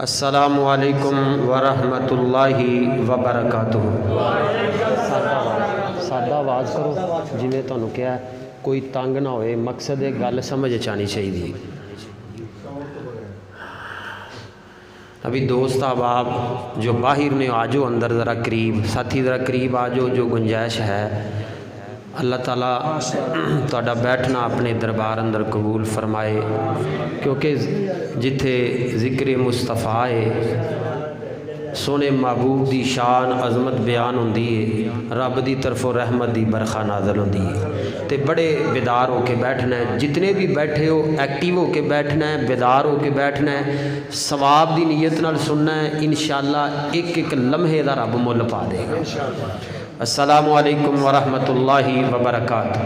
السلام علیکم ورحمۃ اللہ وبرکاتہ۔ سادہ آواز کرو جی میں تمہیں کیا کوئی تنگ نہ ہوئے، مقصد ہے گل سمجھ آنی چاہیے۔ ابھی دوست احباب جو باہر نے آ جاؤ اندر ذرا قریب، ساتھی ذرا قریب آ جاؤ جو گنجائش ہے۔ اللہ تعالیٰ تہاڈا بیٹھنا اپنے دربار اندر قبول فرمائے، کیونکہ جتھے ذکر مصطفیٰ ہے سونے محبوب دی شان عظمت بیان ہوندی ہے، رب دی طرف رحمت دی برخا نازل ہوندی ہے، تے بڑے بیدار ہو کے بیٹھنا ہے۔ جتنے بھی بیٹھے ہو ایکٹیو ہو کے بیٹھنا ہے، بیدار ہو کے بیٹھنا ہے، ثواب دی نیت نال سننا ہے، انشاءاللہ ایک ایک لمحے دا رب مول پا دے گا۔ السلام علیکم ورحمۃ اللہ وبرکاتہ۔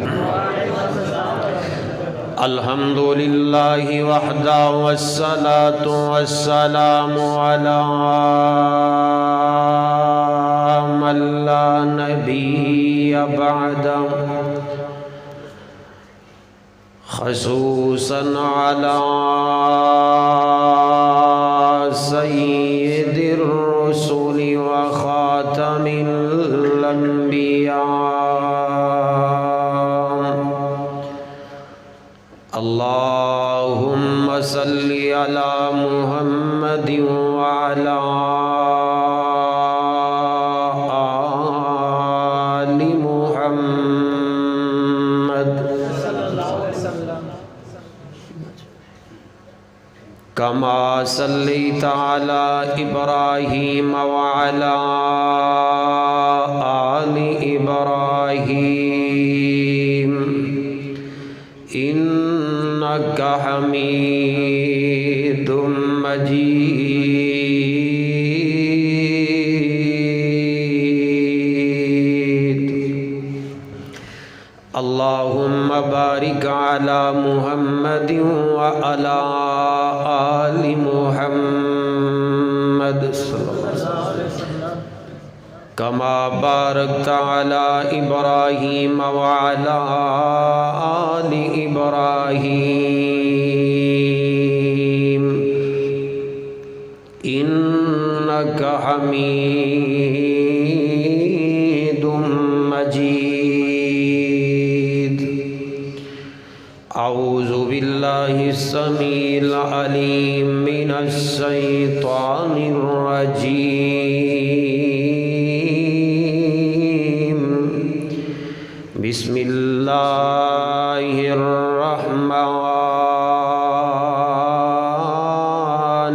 الحمدللہ وحدہ والصلاة والسلام علی من لا نبی بعدہ، خصوصاً علی سید الرسول وخاتم الانبیاء، اللہم صلی علی محمد وعلی آل محمد کما صلیت علی ابراہیم وعلی آل ابراہیم انک حمید مجید، اللہم بارک علی محمد وعلی آل محمد کما بارکت علی ابراہیم وعلی آل ابراہیم انک حمید مجید۔ اعوذ باللہ السمیع العلیم من الشیطان الرجیم، بسم اللہ الرحمن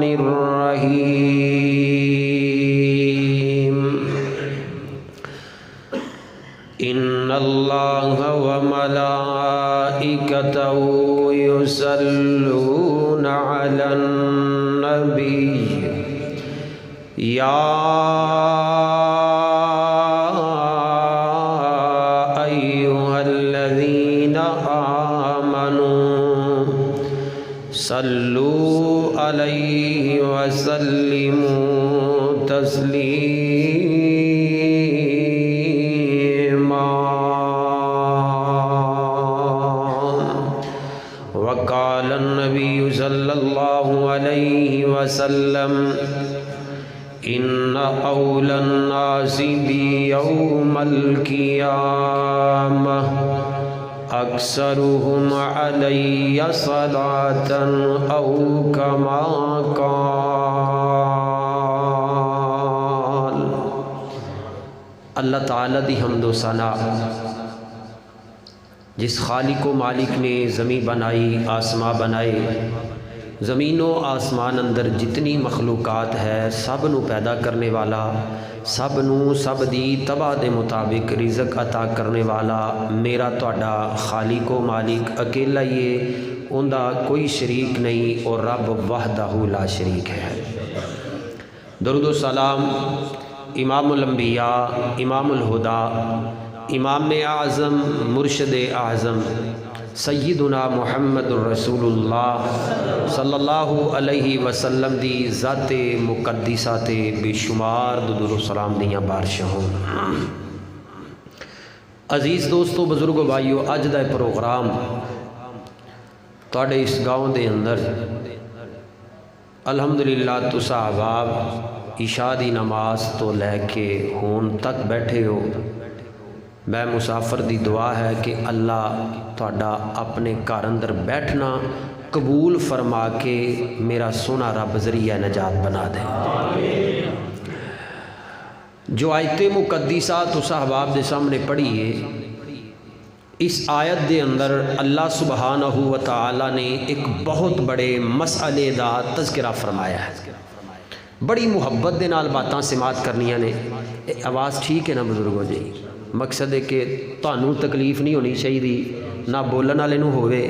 الرحیم، ان اللہ وملائکتہ یصلون علی النبی یا صلوا علیہ وسلموا تسلیما، وقال النبی صلی اللہ علیہ وسلم ان اولی الناس بی یوم القیامہ اکثرهم علی صلاة او کما قال۔ اللہ تعالیٰ دی حمد و ثنا، جس خالق و مالک نے زمین بنائی، آسمان بنائے، زمین و آسمان اندر جتنی مخلوقات ہے سب نو پیدا کرنے والا، سب نو سب دی تباہ دے مطابق رزق عطا کرنے والا میرا تہاڈا خالق و مالک اکیلا ہی ہے، اوندا کوئی شریک نہیں، اور رب وحدہ لا شریک ہے۔ درود و سلام امام الانبیاء، امام الہدا، امام اعظم، مرشد اعظم سیدنا محمد الرسول اللہ صلی اللہ علیہ وسلم دی ذات مقدسہ تے بے شمار درود و سلام دیاں بارشاں ہوں۔ عزیز دوستو، بزرگو، بھائیو، اج دا پروگرام تواڈے اس گاؤں دے اندر الحمدللہ تسا احباب عشاء دی نماز تو لے کے ہون تک بیٹھے ہو. میں مسافر دی دعا ہے کہ اللہ تہاڈا اپنے گھر اندر بیٹھنا قبول فرما کے میرا سونا رب ذریعہ نجات بنا دے. جو آیت مقدسہ تسا احباب دے سامنے پڑھی ہے، اس آیت دے اندر اللہ سبحانہ و تعالی نے ایک بہت بڑے مسئلے دا تذکرہ فرمایا ہے. بڑی محبت دے نال باتاں سماعت کرنیاں نے. آواز ٹھیک ہے نا بزرگو جی؟ مقصد ہے کہ تانوں تکلیف نہیں ہونی چاہیے نہ بولن والے نوں ہوے.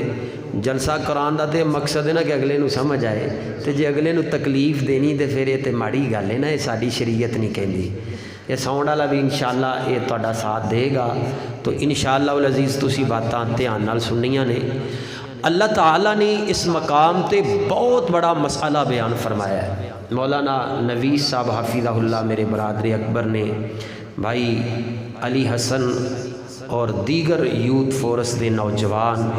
جلسہ قرآن دا تے مقصد ہے نا کہ اگلے نوں سمجھ آئے، تے جے اگلے نوں تکلیف دینی تے پھر یہ تے ماڑی گل ہے نا، یہ ساری شریعت نہیں کہندی. یہ ساؤنڈ والا بھی انشاءاللہ یہ تہاڈا ساتھ دے گا تو انشاءاللہ العزیز تسی باتاں دھیان نال سننیاں نے. اللہ تعالیٰ نے اس مقام تے بہت بڑا مسئلہ بیان فرمایا ہے. مولانا نویس صاحب حفظہ اللہ میرے برادر اکبر نے، بھائی علی حسن اور دیگر یوتھ فورس دے نوجوان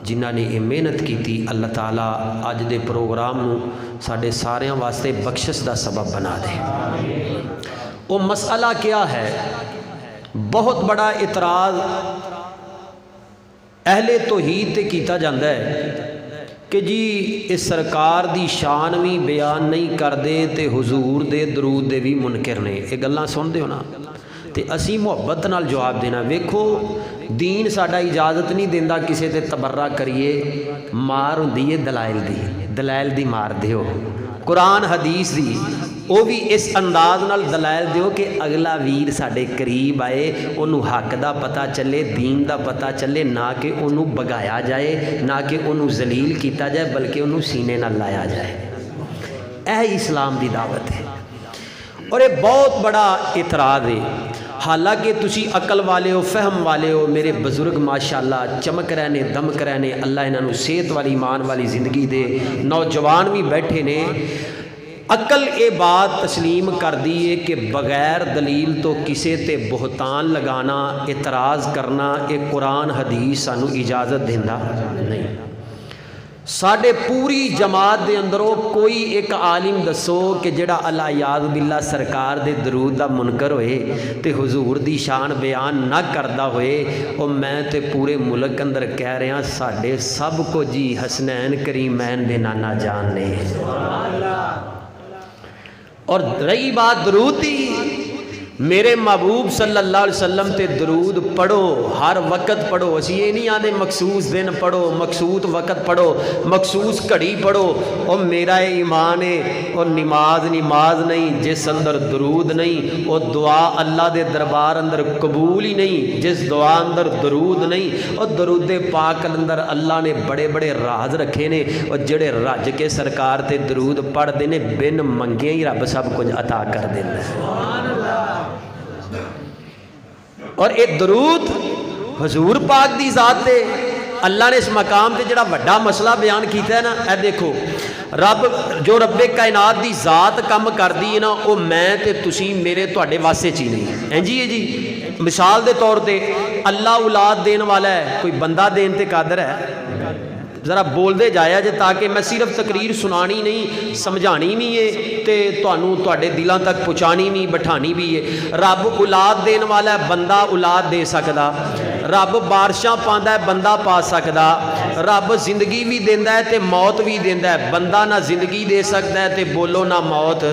جنہاں نے یہ محنت کی تھی، اللہ تعالیٰ اج دے پروگرام نو ساڈے ساریاں واسطے بخشش دا سبب بنا دے. وہ مسئلہ کیا ہے؟ بہت بڑا اعتراض اہل توحید تے کیتا جاندہ ہے کہ جی اس سرکار دی شان بھی بیان نہیں کر دے تے حضور دے درود دے بھی منکر نے. یہ گلاں سن دے ہو نا، تے اسی محبت نال جواب دینا. ویکھو دین ساڈا اجازت نہیں دیندا کسے تے تبرہ کریے. مار ہوندی ہے دلائل دی مار دیو. قرآن حدیث دی وہ بھی اس انداز نال دلائل دیو کہ اگلا ویر ساڈے قریب آئے، انہوں حق دا پتہ چلے، دین دا پتہ چلے، نہ کہ انہوں بگایا جائے، نہ کہ انہوں ذلیل کیتا جائے، بلکہ انہوں سینے نہ لایا جائے. اے اسلام دی دعوت ہے. اور یہ بہت بڑا اعتراض ہے. حالانکہ تسی عقل والے ہو، فہم والے ہو، میرے بزرگ ماشاءاللہ چمک رہے نے، دمک رہے نے، اللہ انہاں نوں صحت والی ایمان والی زندگی دے. نوجوان بھی بیٹھے نے. عقل یہ بات تسلیم کر دیئے کہ بغیر دلیل تو کسے تے بہتان لگانا، اعتراض کرنا، یہ قرآن حدیث سانو اجازت دیندہ نہیں. ساڈے پوری جماعت دے اندروں کوئی ایک عالم دسو کہ جڑا اللہ یاد باللہ سرکار دے درود دا منکر ہوئے تے حضور دی شان بیان نہ کردہ ہوئے. اور میں تے پورے ملک اندر کہہ رہے ہیں ساڈے سب کو جی حسنین کریمین دے نانا جان نے. اور رہی بات درود دی، میرے محبوب صلی اللہ علیہ وسلم تے درود پڑھو، ہر وقت پڑھو. اسی یہ نہیں آدھے مخصوص دن پڑھو، مخصوص وقت پڑھو، مخصوص گھڑی پڑھو. اور میرا ایمان ہے اور نماز نہیں جس اندر درود نہیں، اور دعا اللہ دے دربار اندر قبول ہی نہیں جس دعا اندر درود نہیں. اور درود پاک اندر اللہ نے بڑے بڑے راز رکھے نے، اور جڑے رج کے سرکار تے درود پڑھ دینے بن منگے ہی رب سب کچھ عطا کر دینا ہے. اور ایک درود حضور پاک دی ذات دے اللہ نے اس مقام تے جڑا وڈا مسئلہ بیان کیتا ہے نا، اے دیکھو رب جو رب کائنات دی ذات کم کر دی ہے نا، وہ میں تے تسی میرے تواڈے واسطے چی نہیں ہیں جی. جی مثال دے طور تے اللہ اولاد دین والا ہے، کوئی بندہ دین تے قادر ہے؟ ذرا بول دے جایا جے تاکہ میں صرف تقریر سنانی نہیں، سمجھانی بھی ہے تے تانوں تواڈے دلاں تک پہنچانی بھی، بٹھانی بھی ہے. رب اولاد دین والا ہے، بندہ اولاد دے سکدا. رب بارشاں پاندا ہے، بندہ پا سکدا. رب زندگی بھی دیندا ہے تے موت بھی دیندا ہے. بندہ نہ زندگی دے سکدا ہے تے بولو نہ موت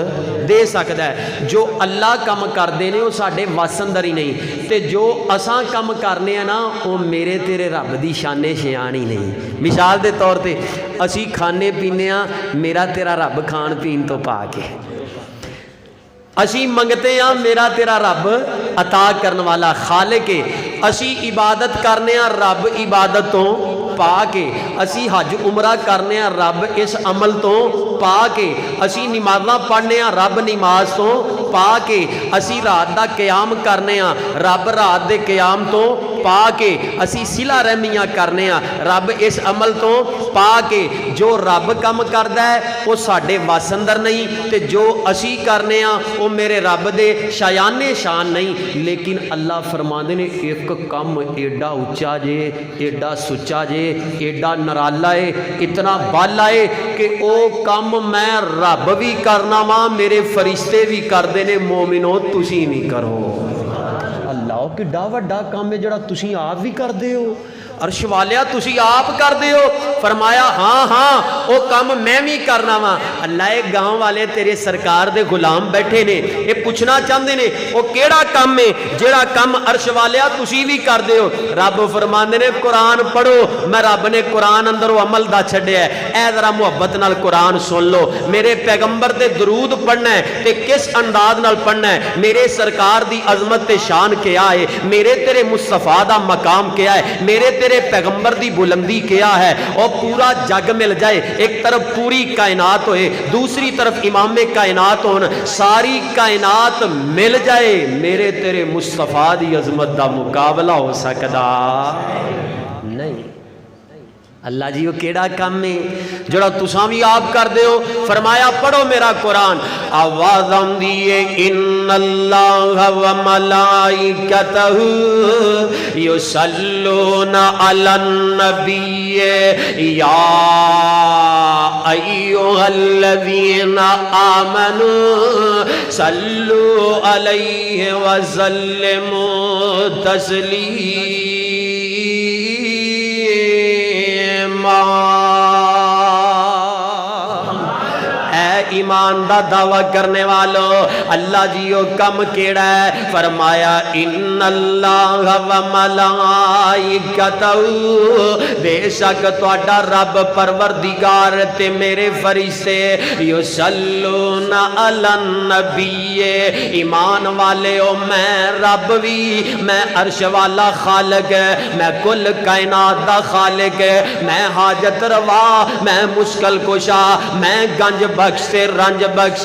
دے سکدا ہے. جو اللہ کم کردے نے وہ ساڈے وس اندر ہی نہیں، تے جو اساں کم کرنے ہیں نا وہ میرے تیرے رب دی شانے شیان ہی نہیں. مثال دے طور تے اسی کھانے پینے ہاں، میرا تیرا رب کھان پین تو پا کے. اسی منگتے ہاں، میرا تیرا رب عطا کرن والا خالق ہے. اسی عبادت کرنے ہاں، رب عبادت تو پا کے. اسی حج عمرہ کرنے ہاں، رب اس عمل تو پا کے. اسی نمازاں پڑھنے ہاں، رب نماز تو پا کے. اسی رات دا قیام کرنے ہاں، رب رات دے قیام تو پا کے اسی صلہ رحمیاں کرنے ہاں، رب اس عمل تو پا کے جو رب کم کردا ہے وہ ساڈے وس اندر نہیں، تے جو اسی کرنے ہاں وہ میرے رب دے شایانے شان نہیں۔ لیکن اللہ فرماندے نے ایک کم ایڈا اچا جے، ایڈا سچا جے، ایڈا نرالا ہے، اتنا بالا ہے کہ او کم میں رب بھی کرنا وا، میرے فرشتے بھی کردے نے، مومنو تسی نہیں کرو۔ اللہ کڈا وڈا کام ہے جڑا تسی آپ بھی کردے ہو، عرش والیا تسی آپ کردے ہو۔ فرمایا ہاں ہاں وہ کام میں بھی کرنا وا۔ اللہ گاؤں والے تیرے سرکار دے غلام بیٹھے نے، یہ پوچھنا چاہتے نے وہ کیڑا کام ہے جیڑا کام عرش والیا تسی بھی کردے ہو؟ رب فرماندے نے قرآن پڑھو، میں رب نے قرآن اندر وہ عمل دا چھڈیا ہے۔ اے ذرا محبت نال قرآن سن لو، میرے پیغمبر تے درود پڑھنا ہے تے کس انداز نال پڑھنا ہے، میرے سرکار دی عظمت تے شان کیا ہے، میرے تیرے مصطفیٰ دا مقام کیا ہے، میرے تیرے پیغمبر دی بلندی کیا ہے، اور پورا جگ مل جائے، ایک طرف پوری کائنات ہوئے، دوسری طرف امام کائنات ہون، ساری کائنات مل جائے، میرے تیرے مصطفیٰ دی عظمت دا مقابلہ ہو سکدا نہیں۔ اللہ جی وہ کیڑا کام ہے جڑا تساں بھی آپ کر دے ہو؟ فرمایا پڑھو میرا قرآن، آواز آندی ہے ان اللہ و ملائکتہ یصلون علی النبی یا ایھا الذین آمنوا صلوا علیہ وسلموا تسلیما۔ اے ایمان دا دعویٰ کرنے والو، اللہ جیو کم کیڑا ہے؟ فرمایا ان اللہ و ملائکتہ، بے شک تہاڈا رب پروردگار تے میرے فرشتے، یصلون علی النبی، ایمان والے او میں رب بھی، میں عرش والا خالق ہے، میں کل کائنات دا خالق ہے، میں حاجت روا، میں مشکل کشا، میں گنج بخش سے رنج بخش،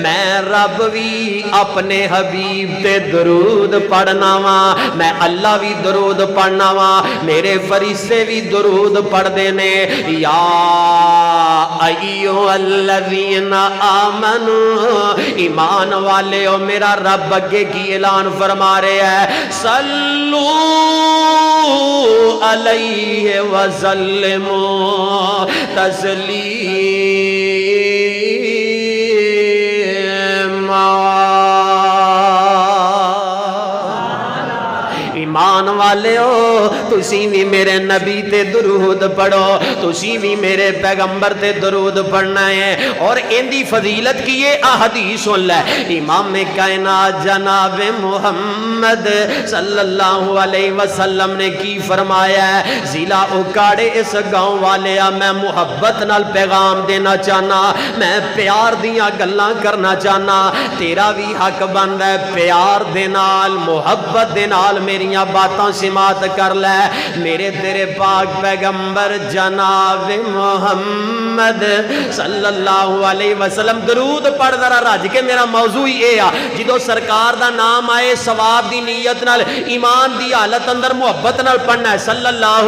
میں رب بھی اپنے حبیب تے درود پڑھنا وا، میں اللہ بھی درود پڑھنا وا، میرے فرشتے بھی درود پڑھ دینے۔ یا ایھا الذین آمنوا، ایمان والے او میرا رب اگے کی اعلان فرما رہے ہے، صلو علیہ وسلموا تسلیما۔ ایمان والے ہو تسی بھی میرے نبی تے درود پڑھو، تسی بھی میرے پیغمبر تے درود پڑھنا ہے، اور ان دی فضیلت کی یہ حدیث سن لے۔ امام کائنات جناب محمد صلی اللہ علیہ وسلم نے کی فرمایا ہے، ضلع اکاڑے اس گاؤں والے میں محبت نال پیغام دینا چاہنا، میں پیار دیاں گلاں کرنا چاہنا، تیرا بھی حق بند ہے پیار دے نال محبت دے نال میریاں باتاں سماعت کر لے۔ میرے تیرے پاک پیغمبر جناب محمد صلی اللہ علیہ وسلم درود پڑھ ذرا رج کے، میرا موضوع یہ ہے جدو سرکار دا نام آئے ثواب دی نیت نال ایمان دی حالت اندر محبت نال پڑھنا ہے صلی اللہ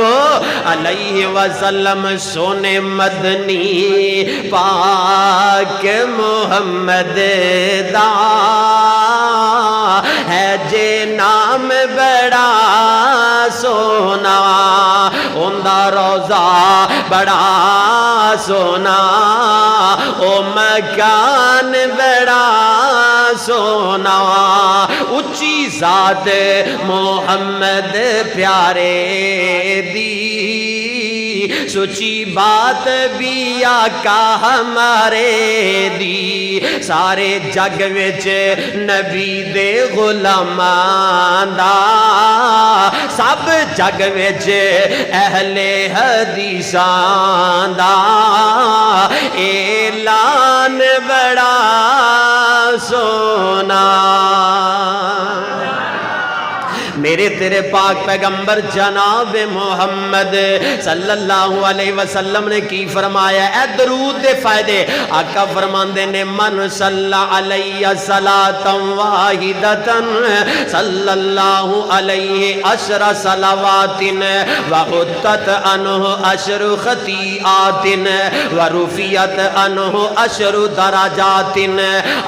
علیہ وسلم۔ سونے مدنی پاک محمد دا ہے جے نام بڑا سونا، اوندا روزہ بڑا سونا، او مکان بڑا سونا، اچھی ذات محمد پیارے دی، سچی بات بھی آقا ہمارے دی، سارے جگ وچ نبی دے غلامان دا، سب جگ وچ اہل حدیثاں دا، اعلان بڑا سونا۔ میرے میرے تیرے پاک پیغمبر جناب محمد صلی اللہ علیہ وسلم نے کی فرمایا؟ اے درود دے فائدے آقا فرماندے نے من صلی علیہ صلاۃ واحدۃ صلی اللہ علیہ عشر صلوات وحطت عنہ عشر خطیئات ورفعت عنہ عشر درجات۔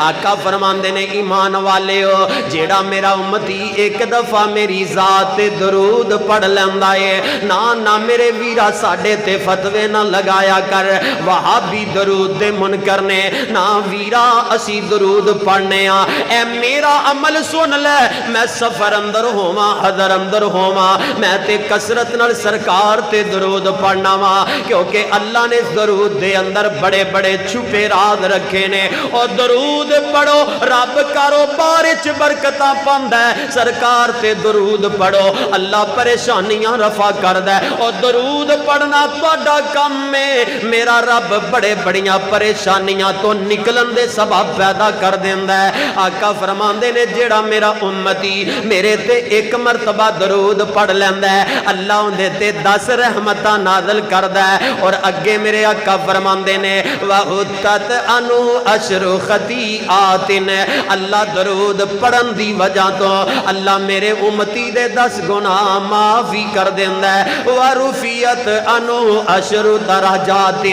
آقا فرماندے نے ایمان والےو جیڑا میرا امتی ایک دفعہ میری ذات درود پڑھ لیندا ہے، نہ میرے ویرا ساڈے تے فتوے نہ لگایا کر وہابی درود دے منکر نے، نہ ویرا اسی درود پڑھنے آ، اے میرا عمل سن لے، میں سفر اندر ہوواں حضر اندر ہوواں، میں تے کثرت نال سرکار تے درود پڑھنا وا، کیونکہ اللہ نے درود دے اندر بڑے بڑے چھپے راز رکھے نے۔ اور درود پڑھو رب کاروبار وچ برکتاں پاندا ہے، سرکار تے درود پڑھو اللہ پریشانیاں رفع کردا ہے، اور درود پڑھنا تہاڈا کم ہے، میرا رب بڑے بڑیاں پریشانیاں تو نکلن دے سبب پیدا کر دیندا ہے۔ آقا فرماندے نے جیڑا میرا امتی میرے تے ایک مرتبہ درود پڑھ لیندا ہے، اللہ اندے تے 10 رحمتاں نازل کردا ہے، اور اگے میرے آقا فرماندے نے وَحُطَّتْ عَنْهُ عَشْرُ خَطِیئَاتٍ، اللہ درود پڑھن دی وجہ تو اللہ میرے امتی دے 10 گناہ معافی کر دیندا ہے۔ وَرُفِعَتْ عَنْهُ عَشْرُ دَرَجَاتٍ،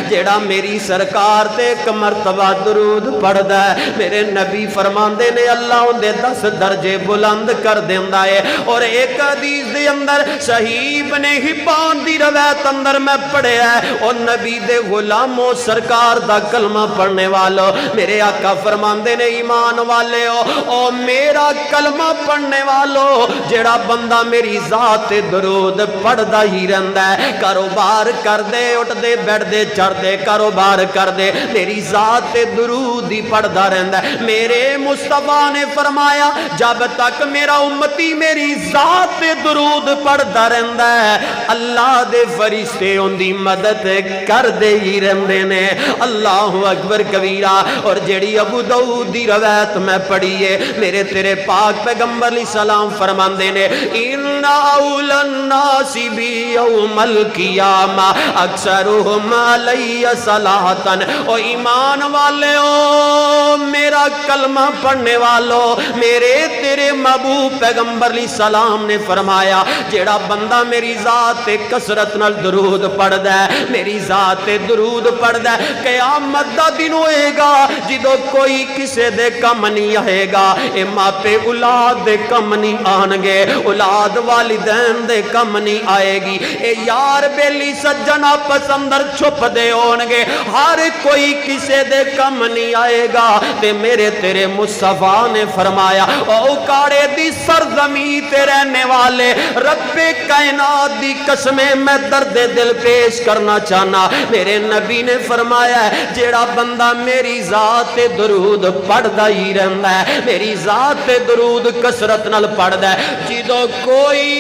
جیڑا میری سرکار تے ایک مرتبہ درود پڑھدا ہے، میرے نبی فرماندے نے اللہ اندے 10 درجے بلند کر دیندا ہے۔ اور ایک حدیث دے اندر صحیح ابن حبان دی روایت اندر میں پڑھیا ہے، اور نبی دے غلاموں سرکار دا کلمہ پڑھنے والو میرے آقا فرماندے نے ایمان والے او میرا کلمہ پڑھنے والو جیڑا بندہ میری ذات درود پڑھدا ہی رہندا ہے، کاروبار کر دے اٹھ دے بیٹھ دے چڑھ دے کاروبار کر دے میری ذات درود ہی پڑھدا رہندا ہے۔ میرے مصطفیٰ نے فرمایا جب تک میرا امتی میری ذات درود پڑھدا رہندا ہے اللہ دے فرشتے ان دی مدد کر دے ہی رہندے نے۔ اللہ اکبر کبیرہ۔ اور جیڑی ابو داؤد دی روایت میں پڑھی ہے میرے تیرے پاک پیغمبر علیہ السلام فرماندے نے ان اول الناس بی یوم القیامہ اکثرہم علی صلاۃ، او ایمان والےو میرا کلمہ پڑھنے والو میرے تیرے محبوب پیغمبر علیہ السلام نے فرمایا جیڑا بندہ میری ذات کثرت نال درود پڑھدا ہے میری ذات درود پڑھدا ہے قیامت دا دن ہوئے گا جدو کوئی کسے دے کم نہیں آئے گا، اے ماپے اولاد دے کم نہیں آن گے، اولاد والدین دے کم نہیں آئے گی، اے یار بیلی سجنا پسندر چھپ دے ہون گے، ہر کوئی کسے دے کم نہیں آئے گا۔ تے میرے تیرے مصطفیٰ نے فرمایا او کاڑے دی سرزمین تے رہنے والے رب کائنات دی قسمیں میں درد دل پیش کرنا چاہنا، میرے نبی نے فرمایا ہے جیڑا بندہ میری ذات درود پڑھدا ہی رہندا ہے میری ذات درود کثرت نال پڑھدا ہے جدو کوئی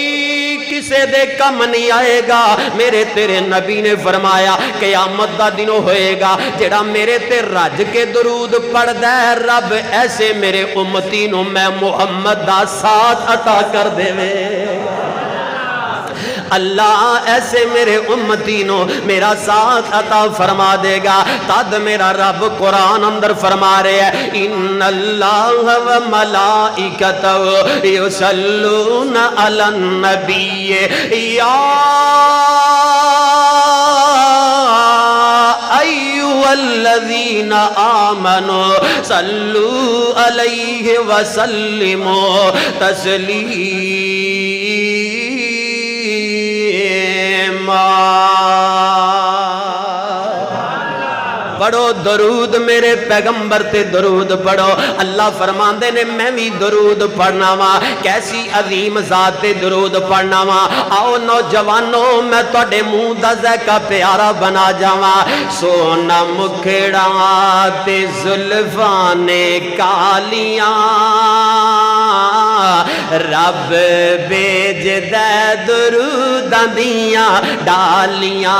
کسے دے کم نہیں آئے گا، میرے تیرے نبی نے فرمایا قیامت دا دن ہوئے گا جڑا میرے تے رج کے درود پڑھدا ہے رب ایسے میرے امتی نو میں محمد دا ساتھ عطا کر دے اللہ ایسے میرے امتی نو میرا ساتھ عطا فرما دے گا۔ تد میرا رب قرآن اندر فرما رہے ہیں ان اللہ و ملائکتہ یصلون علی النبی یا ایھا الذین آمنوا صلوا علیہ وسلموا تسلیما۔ پڑھو درود میرے پیغمبر تے درود پڑھو، اللہ فرماندے نے میں بھی درود پڑھنا وا، کیسی عظیم ذات تے درود پڑھنا وا۔ آؤ نوجوانوں میں تواڈے منہ دا ذائقہ پیارا بنا جاواں، سونا مکھڑا تے زلفاں نے کالیاں رب بھیجدا دروداں دیاں ڈالیاں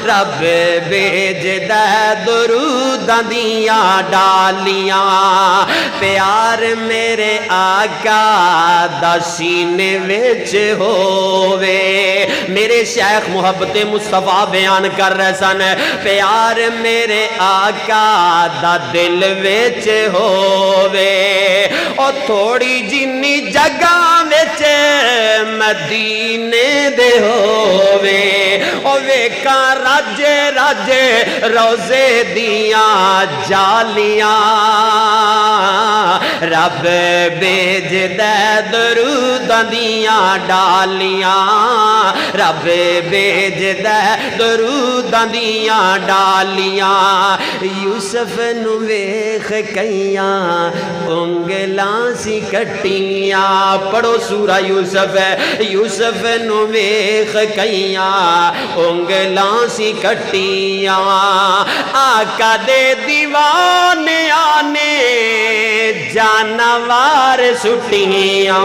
رب بھیجدا دروداں دیاں ڈالیاں پیار میرے آقا دا سینے وچ ہووے میرے شیخ محبت مصطفیٰ بیان کر رہے سن پیار میرے آقا دا دل وچ ہووے او تھوڑی جنی جگہ وچ مدینے دے ہووے او ویکھاں راجے راجے روزے دیاں جالیاں رب بھیجدا دروداں دیاں ڈالیاں رب بھیجدا دروداں دیاں ڈالیاں یوسف نو ویکھ کئیاں انگلاں سی کٹیاں پڑھو سورہ یوسف یوسف نو ویکھ کئیاں انگلاں سی کٹیاں آقا دے دیوانیاں نے جانوار سٹیاں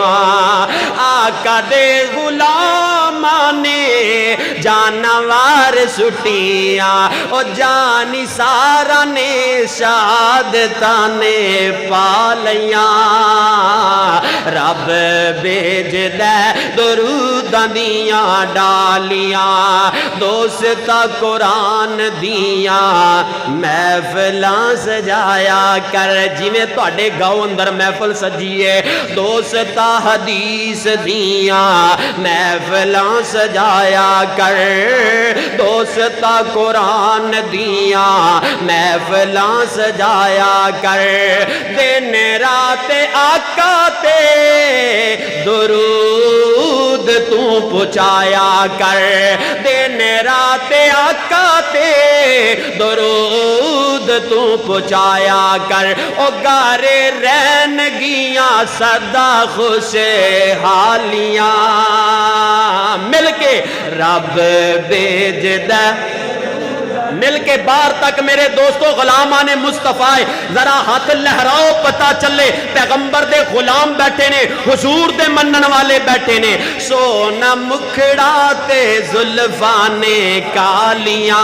آقا دے غلاماں نے جانوار سٹیاں او جانی سارا نے شہادتاں نے پالیاں رب بھیجدا دروداں دیاں ڈالیاں دوستا قرآن دیاں محفلاں سجایا کر جویں تواڈے گاؤں اندر محفل سجیے دوستا حدیث دیاں محفلاں سجایا کر دوستا قرآن دیاں محفلاں سجایا کر دن رات آقا تے درود تو پہنچایا کر دن رات آقا تے درود تو پہنچایا کر او گارے رہن گیاں سدا خوش حالیاں مل کے رب بھیجدا مل کے باہر تک میرے دوستو غلامان مصطفیٰ ذرا ہاتھ لہراؤ پتہ چلے پیغمبر دے غلام بیٹھے نے حضور دے منن والے بیٹھے نے سونا مکھڑا تے زلفانے کالیاں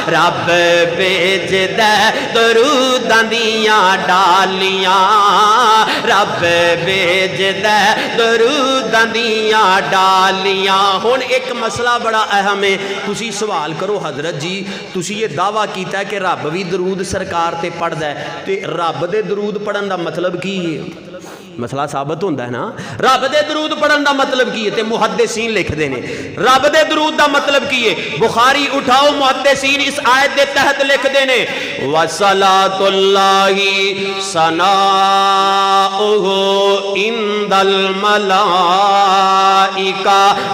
رب بھیجدا دروداں دیاں ڈالیاں رب بھیجدا دروداں دیاں ڈالیاں ہن ایک مسئلہ بڑا اہم ہے تسی سوال کرو حضرت جی تسی یہ دعویٰ کیتا ہے کہ رب بھی درود سرکار تے پڑھدا ہے تے رب دے درود پڑھن دا مطلب کی ہے مسئلہ ثابت ہوندہ ہے نا رب دے درود پڑھن دا مطلب کی ہے تے محدثین لکھ دینے رب دے درود دا مطلب کی ہے بخاری اٹھاؤ محدثین اس آیت دے تحت لکھ دینے وَصَلَاةُ اللَّهِ سَنَاؤُهُ عِنْدَ الْمَلَائِكَةِ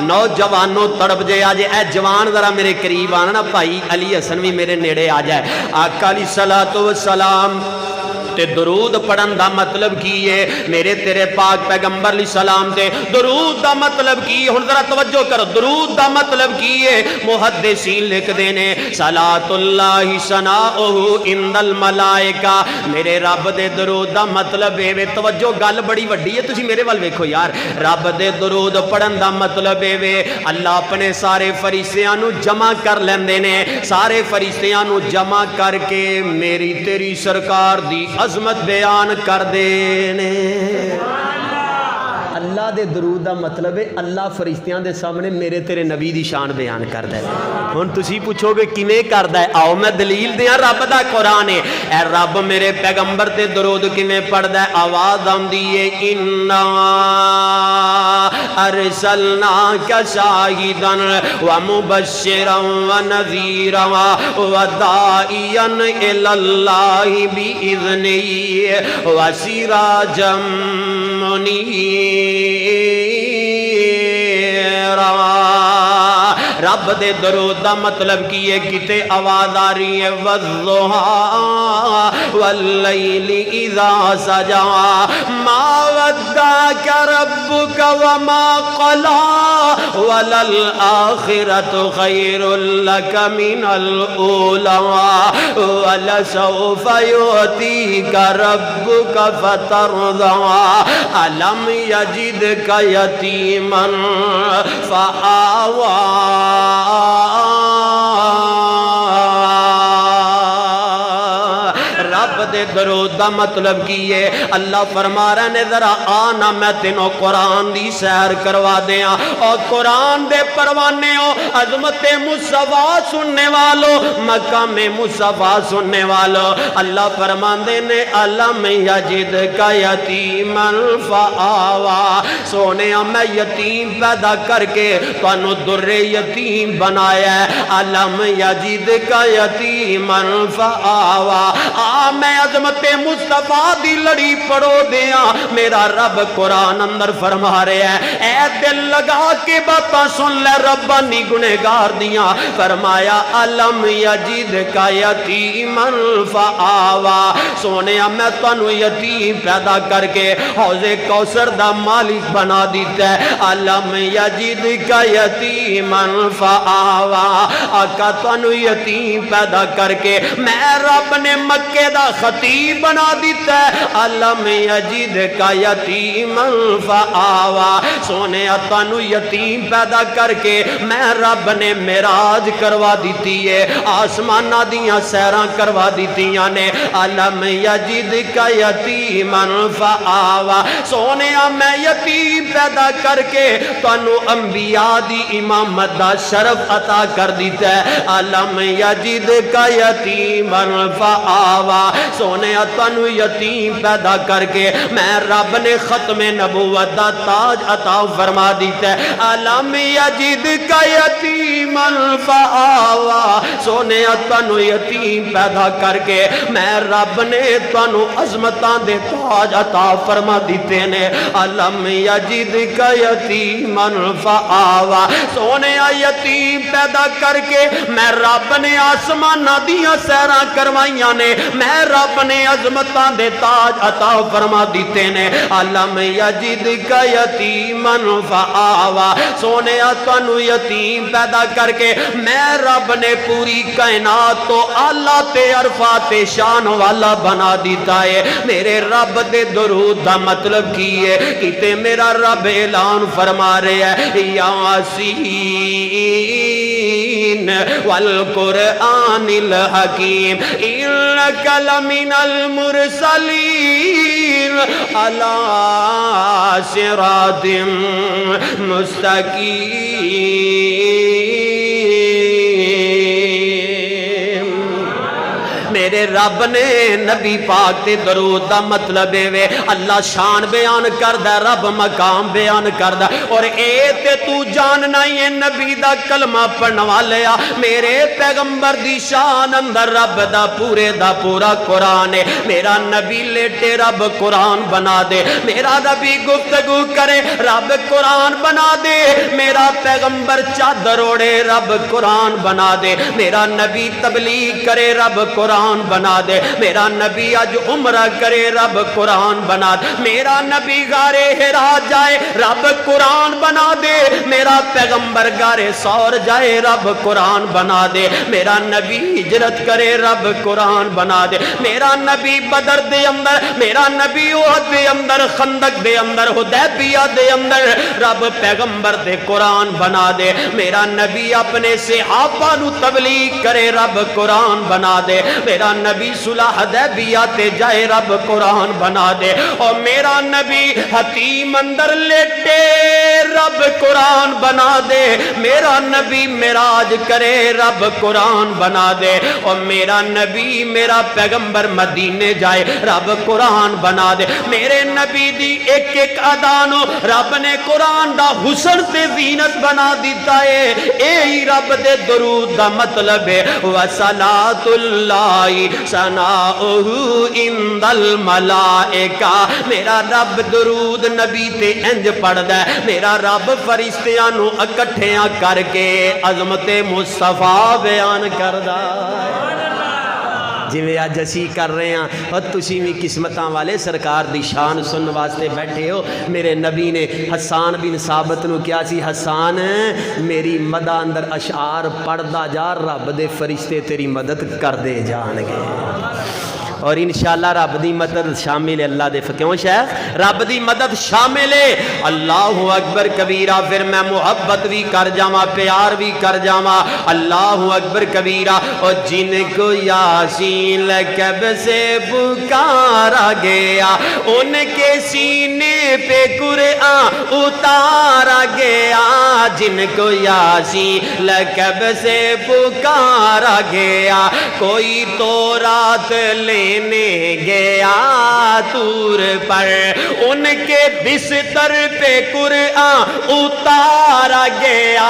نوجوانوں تڑپ جے آجے اے جوان ذرا میرے قریب آنا نا بھائی علی حسن بھی میرے نیڑے آ جائے آقا علیہ الصلوۃ والسلام تے درود پڑھن دا مطلب کی ہے میرے تیرے پاک پیغمبر علیہ السلام تے درود دا مطلب کی ہے ہن ذرا توجہ کرو درود دا مطلب کی ہے محدثین لکھ دینے صلاۃ اللہ ثناؤہ عند الملائکہ میرے رب دے درود دا مطلب ہے توجہ گل بڑی وڈی ہے تسی میرے وال ویکھو یار رب دے درود پڑھن دا مطلب ہے اللہ اپنے سارے فرشتیاں نو جمع کر لیندے نے سارے فرشتیاں نو جمع کر کے میری تیری سرکار دی عظمت بیان کر دینے اللہ دے درود دا مطلب ہے اللہ فرشتیاں دے سامنے میرے تیرے نبی دی شان بیان کر دے ہن تسی پوچھو گے کیویں کردا ہے آؤ میں دلیل دیاں رب دا قرآن ہے اے رب میرے پیغمبر تے درود کیویں پڑھدا ہے آواز آندی ہے انا ارسلناک شاہدا ومبشرا ونذیرا وداعیا الی اللہ باذنہ وسراجا منیرا رب دے درود دا مطلب کی ہے کتے آواز آ رہی ہے والضحى واللیل اذا سجا ما ودعک رب ربك وما قلى وللآخرة خير لك من الأولى ولسوف يؤتيك ربك فترضى ألم يجدك يتيما فآوى دے درود دا مطلب کی ہے اللہ فرما رہے نے ذرا آنا میں تینوں قرآن دی سیر کروا دیاں اور قرآن دے پروانے ہو عظمت مصطفیٰ سننے والو مقام مصطفیٰ سننے والو اللہ فرماندے نے علم یجد کا یتیما فآوا سونے میں یتیم پیدا کر کے تانو در یتیم بنایا ہے علم یجد کا یتیما فآوا میں عظمت مصطفیٰ دی لڑی پڑھو دیاں میرا رب قرآن اندر فرما رہے ہیں اے دل لگا کے باتاں سن لے ربانی گنہگار دیاں فرمایا علم یجد کا یتیما فآوا سونے میں تانو یتیم پیدا کر کے حوض کوثر دا مالک بنا دیتا ہے علم یجد کا یتیما فآوا آقا تانو یتیم پیدا کر کے میں رب نے مکے دا خطیب بنا دیتا ہے علم یجد کا یتیما فآوا سونے تانو یتیم پیدا کر کے میں رب نے معراج کروا دیتی ہے آسمانہ دیاں سیراں کروا دیتیاں نے علم یجد کا یتیما فآوا سونے میں یتیم پیدا کر کے تانو انبیاء دی امامت دا شرف عطا کر دیتا ہے علم یجد کا یتیما فآوا سونے تانو یتیم پیدا کر کے میں رب نے ختم نبوت دا تاج عطا فرما دیتا ہے علم یجد کا یتیما فآوا سونے تانو یتیم پیدا کر کے میں رب نے تانو عظمتاں دے تاج عطا فرما دیتے نے علم یجد کا یتیما فآوا سونے یتیم پیدا کر کے میں رب نے آسمانہ دیاں سیراں کروائیاں نے میں رب نے عظمتاں دے تاج عطا فرما دیتے نے علم یجد کا یتیما فآوا سونے تانو یتیم پیدا کر کے میں رب نے پوری کائنات تو اعلیٰ تے عرفات شان والا بنا دیتا ہے میرے رب دے درود دا مطلب کی ہے کتے میرا رب اعلان فرما رہے ہیں یاسین والقرآن الحکیم انک لمن المرسلین علی صراط مستقیم میرے رب نے نبی پاک تے درود دا مطلب ہے اللہ شان بیان کردہ رب مقام بیان کردہ اور اے تے تو جاننا یہ نبی دا کلمہ پڑھنوا لیا میرے پیغمبر دی شان اندر رب دا پورے دا پورا قرآن ہے میرا نبی لیٹے رب قرآن بنا دے میرا نبی گفتگو کرے رب قرآن بنا دے میرا پیغمبر چادر اوڑے رب قرآن بنا دے میرا نبی تبلیغ کرے رب قرآن بنا دے میرا نبی آج عمرہ کرے رب قرآن بنا دے میرا نبی غارے ہرا جائے رب قرآن بنا دے میرا پیغمبر غارے سور جائے رب قرآن بنا دے میرا نبی ہجرت کرے رب قرآن بنا دے میرا نبی بدر دے اندر میرا نبی احد دے اندر خندق دے اندر حدیبیہ دے اندر رب پیغمبر دے قرآن بنا دے میرا نبی اپنے صحابہ نو تبلیغ کرے رب قرآن بنا دے میرا نبی صلح حدیبیہ تے جائے رب قرآن بنا دے اور میرا نبی حتیم اندر لیٹے رب قرآن بنا دے میرا نبی معراج کرے رب قرآن بنا دے اور میرا نبی میرا پیغمبر مدینے جائے رب قرآن بنا دے میرے نبی دی ایک ایک ادانو رب نے قرآن دا حسن تے زینت بنا دیتا ہے اے ہی رب دے درود دا مطلب ہے وصلاۃ اللہ ثناؤہ عند الملائکہ میرا رب درود نبی تے انج پڑھدا ہے میرا رب فرشتیاں نو اکٹھیاں کر کے عظمت مصطفیٰ بیان کردا ہے جویں اج اسی کر رہے ہیں اور تسی بھی قسمتاں والے سرکار دی شان سن واسطے بیٹھے ہو میرے نبی نے حسان بن ثابت نو کیا سی حسان میری مدح اندر اشعار پڑھدا جا رب دے فرشتے تیری مدد کر دے جان گے اور انشاءاللہ رب دی مدد شامل ہے اللہ دے کیوں شیخ رب دی مدد شامل ہے اللہ اکبر کبیرہ پھر میں محبت بھی کر جاواں پیار بھی کر جاواں اللہ اکبر کبیرہ اور جن کو یاسین لقب سے پکارا گیا ان کے سینے پہ قرآن اتارا گیا جن کو یاسین لقب سے پکارا گیا کوئی تو رات لینے گیا طور پر ان کے بستر پہ قرآن اتارا گیا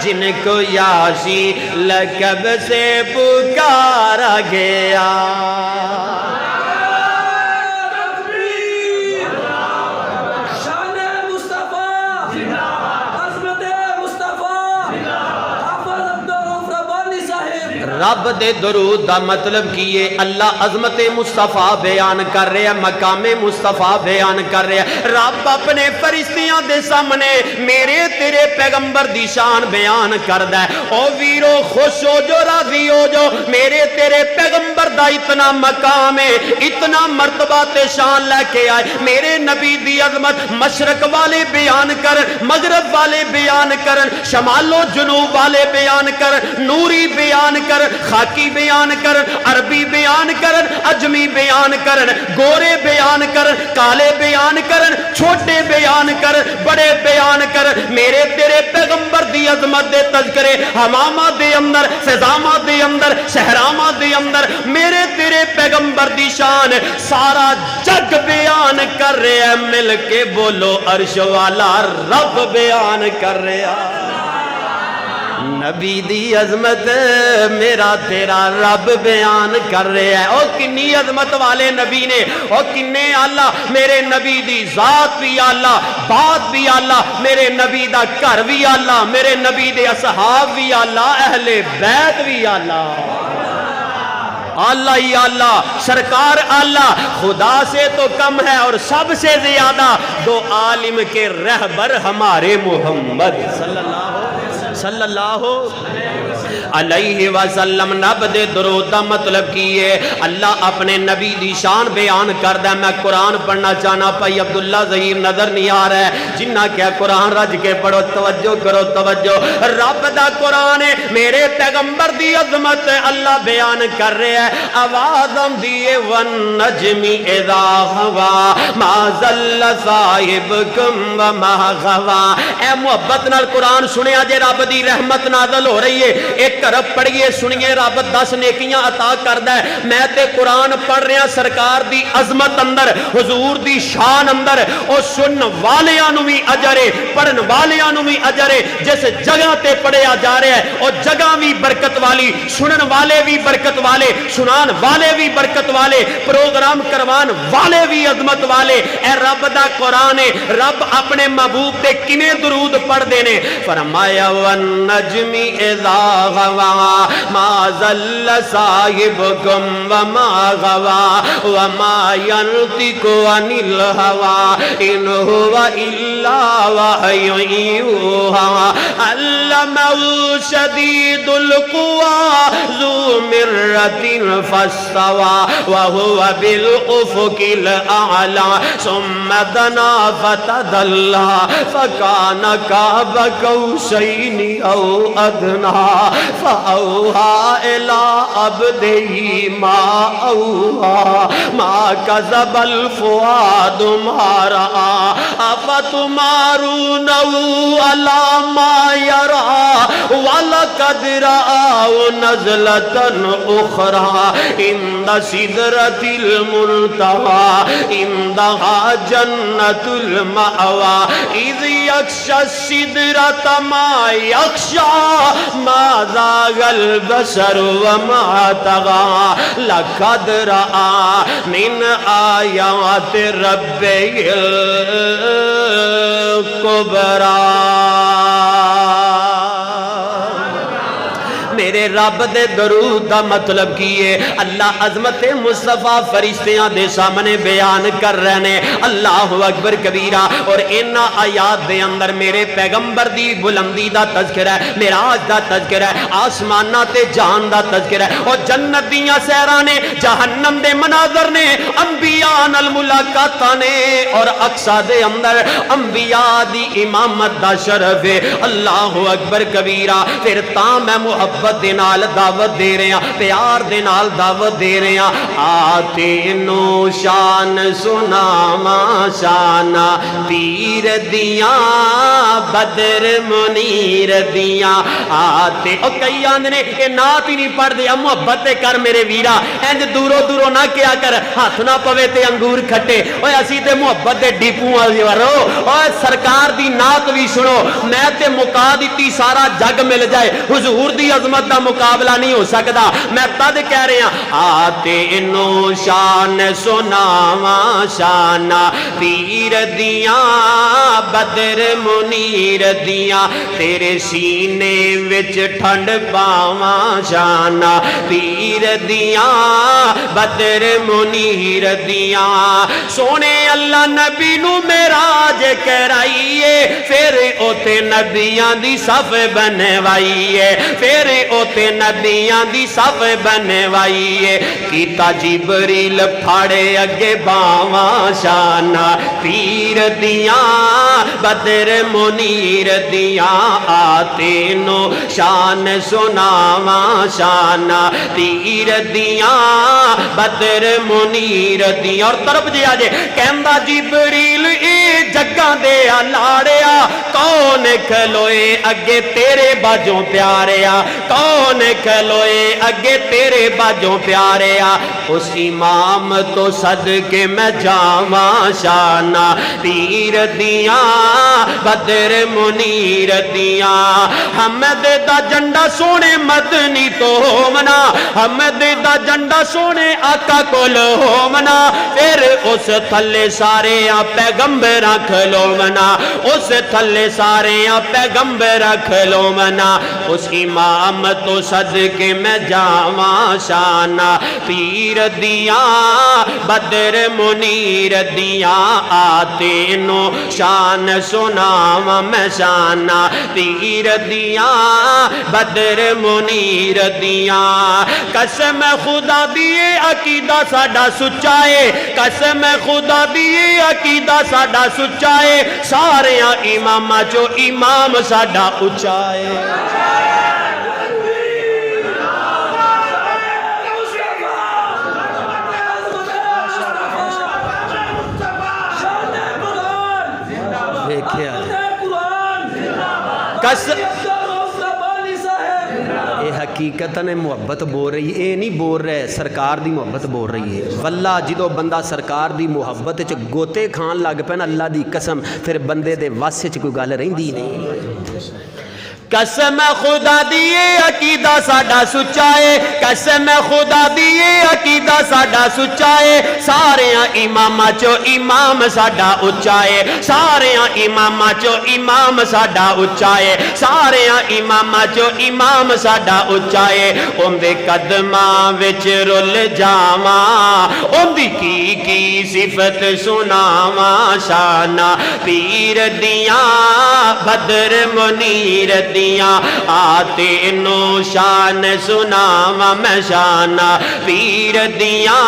جن کو یاسین لقب سے پکارا گیا رب دے درود دا مطلب کیے اللہ عظمت مصطفیٰ بیان کر رہے ہیں مقام مصطفیٰ بیان کر رہے ہیں رب اپنے فرشتیاں دے سامنے میرے تیرے پیغمبر دی شان بیان کر دے او ویرو خوش ہو جو راضی ہو جو میرے تیرے پیغمبر دا اتنا مقام ہے اتنا مرتبہ تے شان لے کے آئے میرے نبی دی عظمت مشرق والے بیان کرن مغرب والے بیان کرن شمال و جنوب والے بیان کرن نوری بیان کرن خاکی بیان کرن عربی بیان کرن اجمی بیان کرن گورے بیان کرن کالے بیان کرن چھوٹے بیان کرن بڑے بیان کرن میرے تیرے پیغمبر دی عظمت دے تذکرے حمامہ دے اندر فضامہ دے اندر شہرامہ دے اندر میرے تیرے پیغمبر دی شان سارا جگ بیان کر رہے ہیں مل کے بولو عرش والا رب بیان کر رہے ہیں نبی دی عظمت میرا تیرا رب بیان کر رہے ہیں او کنی عظمت والے نبی نے او کنے اللہ میرے نبی دی ذات بھی اللہ بات بھی اللہ میرے نبی دا گھر بھی اللہ میرے نبی دے اصحاب بھی اللہ اہل بیت بھی اللہ اللہ ہی اللہ سرکار اللہ خدا سے تو کم ہے اور سب سے زیادہ دو عالم کے رہبر ہمارے محمد صلی اللہ علیہ وسلم نب دے درود دا مطلب کیے اللہ اپنے نبی دی شان بیان کردہ میں قرآن پڑھنا چاہنا پائی عبداللہ ظہیر نظر نہیں آ رہا ہے جنہ کیا قرآن رج کے پڑھو توجہ کرو توجہ رب دا قرآن ہے میرے پیغمبر دی عظمت اللہ بیان کر رہے ہیں آوازم دیئے والنجم اذا ہوا ما ذل صاحبکم وما غوا اے محبت نال قرآن سنے آجے رب دی رحمت نازل ہو رہی ہے ایک طرف پڑھئے سنیے رب 10 نیکیاں عطا کردہ ہے میں تے قرآن پڑھ رہے ہیں سرکار دی عظمت اندر حضور دی شان اندر او سن والیاں بھی اجرے پڑھن والیاں بھی اجرے جس جگہ تے پڑھیا جا رہے ہیں او جگہ بھی برکت والی سنن والے بھی برکت والے سنان والے بھی برکت والے پروگرام کروان والے بھی عظمت والے اے رب دا قرآن ہے رب اپنے محبوب تے کنے درود پڑھ دینے فرمایا والنجم اذا غوا ما ذل صاحبکم وما غوا وما ينطق عن الهوى ان هو الا وحی یوحى علمه شدید القوى ذو مرة فاستوى وهو بالافق الاعلى ثم دنا فتدلى فكان قاب قوسين او ادنى فاوحى الى عبده ما اوحى ما كذب الفؤاد ما راى افتمارونه على ما يرى ولقد رآه نزلة اخرى عند سدرة المنتهى عندها جنة المأوى اذ يغشى السدرة ما يغشى ما زاغ البصر وما طغى لقد رأى من آيات ربه الكبرى میرے رب دے درود دا مطلب کی ہے؟ اللہ عظمت مصطفیٰ فرشتیاں دے سامنے بیان کر رہے ہیں، اللہ اکبر کبیرہ، اور ان آیات دے اندر میرے پیغمبر دی بلندی دا تذکرہ ہے، معراج دا تذکرہ ہے، آسمانہ تے جان دا تذکرہ ہے، اور جنت دیاں سیراں نے، جہنم دے مناظر نے، انبیاء نال ملاقاتاں نے، اور اقصا دے اندر انبیاء دی امامت دا شرف ہے، اللہ اکبر کبیرہ۔ پھر تاں میں محبت دے نال دعوت دے رہے ہیں، پیار دے نال دعوت دے رہے ہیں، آتے نو شان سناواں شانہ پیر دیاں بدر منیر دیاں آتے۔ او کئی آندے نے کہ نات ہی نہیں پڑھ دیا، محبت کر میرے ویرا، انج دورو دورو نہ کیا کر، ہاتھ نہ پوے تے انگور کھٹے، اوے اسی تے محبت دے ڈیپوں والی ورو، اوے سرکار دی نات بھی سنو، میں تے مکا دیتی سارا جگ مل جائے، حضور دی عظمت دا مقابلہ نہیں ہو سکتا، میں تد کہہ رہے ہیں آتے انو شان سناواں شانہ پیر دیاں بدر منیر دیاں تیرے سینے وچ ٹھنڈ پاواں شانہ پیر دیاں بدر منیر دیاں۔ سونے اللہ نبی نو معراج کرائیے، پھر اوتے نبیاں دی صف بنوائیے، پھر اوتے نبیاں دی صف بنوائیے، کیتا جبریل پھاڑے اگے باواں شانہ پیر دیاں بدر منیر دیاں آتے نو شان سناواں شانہ پیر دیاں بدر منیر دیاں۔ اور طرف جی آجے کہندا جبریل اے جگاں دے لاڑیا، کون کھلوئے اگے تیرے باجوں پیاریا، کون کھلوئے اگے تیرے باجوں پیاریا، اس امام تو صدقے میں جاواں شانہ پیر دیاں بدر منیر دیاں۔ حمد دا جنڈا سونے مدنی تو ہومنا، حمد دا جنڈا سونے آقا کول ہومنا، پھر اس تھلے سارے پیغمبر کھلو منا، اس تھلے سارے پیغمبر کھلو منا، اس امام تو صدقے میں جاواں شانہ پیر دیاں بدر منیر دیاں آتے نو شان سناواں میں شانہ پیر دیاں بدر منیر دیاں۔ قسم خدا دیے عقیدہ ساڈا سچا ہے، قسم خدا دیے عقیدہ ساڈا سچا ہے، سارے امام چو امام ساڈا اچا ہے۔ اے حقیقت نے محبت بول رہی ہے، اے نہیں بول رہے سرکار دی محبت بول رہی ہے۔ واللہ جدو بندہ سرکار دی محبت چ گوتے کھان لگ پے نا اللہ دی قسم، پھر بندے دے واسے چ کوئی گل رہندی نہیں۔ قسم خدا دیے عقیدہ ساڈا سچا ہے، قسم خدا دیے عقیدہ ساڈا سچا ہے، سارے امام چو امام ساڈا اچا ہے، سارے امام چو امام ساڈا اچا ہے، سارے امام چو امام ساڈا اچا ہے۔ اون دے قدماں وچ رل جاواں، اون دی کی صفت سناواں شانہ پیر دیاں بدر منیر دیاں آتے نو شان سناواں میں شانہ پیر دیاں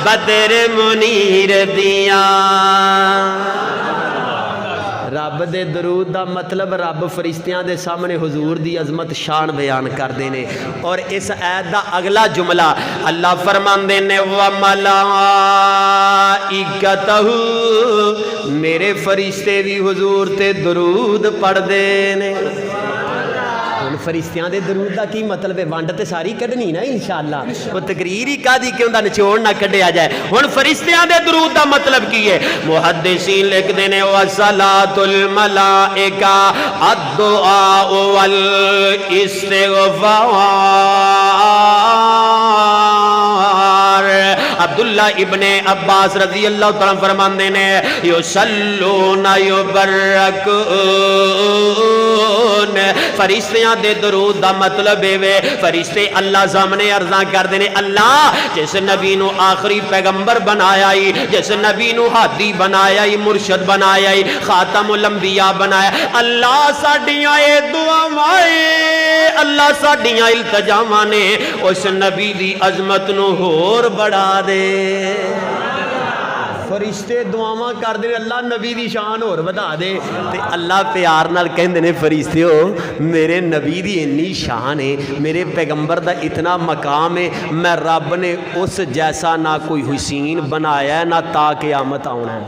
بدر منیر دیاں۔ رب دے درود دا مطلب رب فرشتیاں دے سامنے حضور دی عظمت شان بیان کر دینے۔ اور اس آیت دا اگلا جملہ اللہ فرماندے نے وَمَلَائِكَتَهُ، میرے فرشتے بھی حضور تے درود پڑھ دینے۔ فرشتیاں دے درود دا کی مطلب ہے؟ وانڈ تے ساری کڈنی نا انشاءاللہ، وہ تقریر ہی کا دی کیوں دا نچوڑ نہ کڈیا جائے۔ ہن فرشتیاں دے درود دا مطلب کی ہے؟ محدثین لکھ دینے وَصَلَاةُ الْمَلَائِكَةِ الدُّعَاءُ وَالْإِسْتِغْفَارُ عبداللہ ابن عباس رضی اللہ تعالیٰ فرماندے نے یصلون یبرکون، فرشتیاں دے درود دا مطلب ہے فرشتے اللہ سامنے عرضاں کردے نے اللہ جس نبی نو آخری پیغمبر بنایا ہی، جس نبی نو ہادی بنایا ہی، مرشد بنایا ہی، خاتم الانبیاء بنایا، اللہ ساڈیاں اے دعاواں اللہ ساڈیاں التجاواں نے اس نبی دی عظمت نو ہور بڑھا دے۔ فرشتے دعاواں کر دے اللہ نبی دی شان اور بتا دے، تے اللہ پیار نال کہندے نے فرشتیو میرے نبی دی اتنی شان ہے، میرے پیغمبر دا اتنا مقام ہے، میں رب نے اس جیسا نہ کوئی حسین بنایا ہے نہ تا قیامت آنا ہے،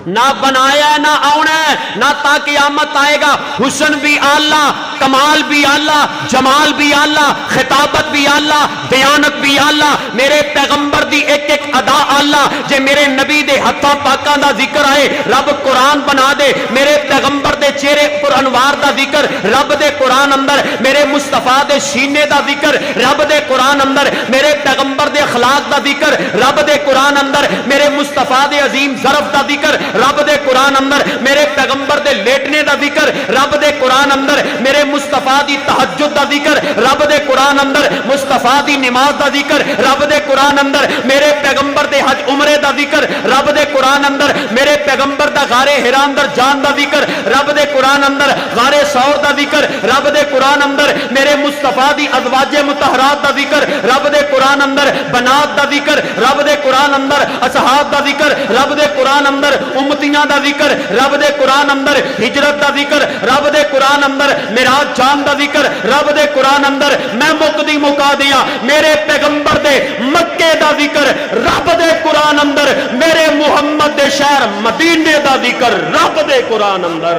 نہ بنایا ہے نہ آنا ہے نہ تا قیامت آئے گا۔ حسن بھی آلہ، کمال بھی آلہ، جمال بھی آلہ، خطابت بھی آلہ، دیانت بھی آلہ، میرے پیغمبر دی ایک ایک ادا آلہ۔ جے میرے نبی دے ہتھاں پاکاں دا ذکر آئے رب قرآن بنا دے، میرے پیغمبر دے چہرے پر انوار دا ذکر رب دے قرآن اندر، میرے مصطفیٰ دے سینے دا ذکر رب دے قرآن اندر، میرے پیغمبر دے اخلاق دا ذکر رب دے قرآن اندر، میرے مصطفیٰ دے عظیم ظرف دا ذکر رب دے قرآن اندر، میرے پیغمبر دے لیٹنے دا ذکر رب دے قرآن اندر، میرے مصطفیٰ دی تہجد دا ذکر رب دے قرآن اندر، مصطفیٰ دی نماز دا ذکر رب دے قرآن اندر، میرے پیغمبر دے حج عمرے دا ذکر رب دے قرآن اندر، میرے پیغمبر دا غار حرا اندر جان دا ذکر رب دے قرآن اندر، غار ثور دا ذکر رب دے قرآن اندر، میرے مصطفیٰ دی ازواج مطہرات دا ذکر رب دے قرآن اندر، بنات دا ذکر رب دے قرآن اندر، اصحاب دا ذکر رب دے قرآن اندر، امتیاں دا ذکر رب دے قرآن اندر، ہجرت دا ذکر رب دے قرآن اندر، معراج جان دا ذکر رب دے قرآن اندر، میں مقدی مکا دیا میرے پیغمبر دے مکے دا ذکر رب دے قرآن اندر، میرے محمد دے شہر مدینے دا ذکر رب دے قرآن اندر۔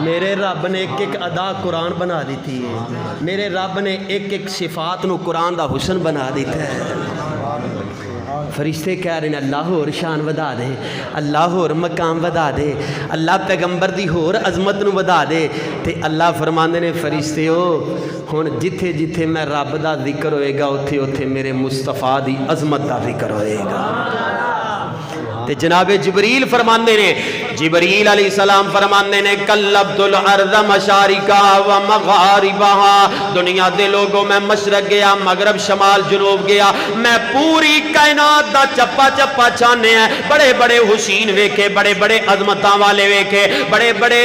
میرے رب نے ایک ایک ادا قرآن بنا دیتی ہے، میرے رب نے ایک ایک صفات نو قرآن دا حسن بنا دیتا ہے۔ فرشتے کہہ رہے ہیں اللہ ہور شان ودا دے، اللہ ہور مقام ودا دے، اللہ پیغمبر دی ہور عظمت نو ودا دے، تے اللہ فرماندے نے فرشتے ہو ہن جتھے جتھے میں رب دا ذکر ہوئے گا اتھے اتھے میرے مصطفیٰ دی عظمت دا ذکر ہوئے گا۔ تے جناب جبریل فرماندے نے، جبریل علیہ السلام فرماندے نے کلبت الارض مشارقہ و مغاربہا، دنیا دے لوگوں میں مشرق گیا، مغرب، شمال، جنوب گیا، میں پوری کائنات دا چپا چپا چھانے ہیں، بڑے بڑے حسین ویکھے، بڑے بڑے عظمتاں والے ویکھے، بڑے بڑے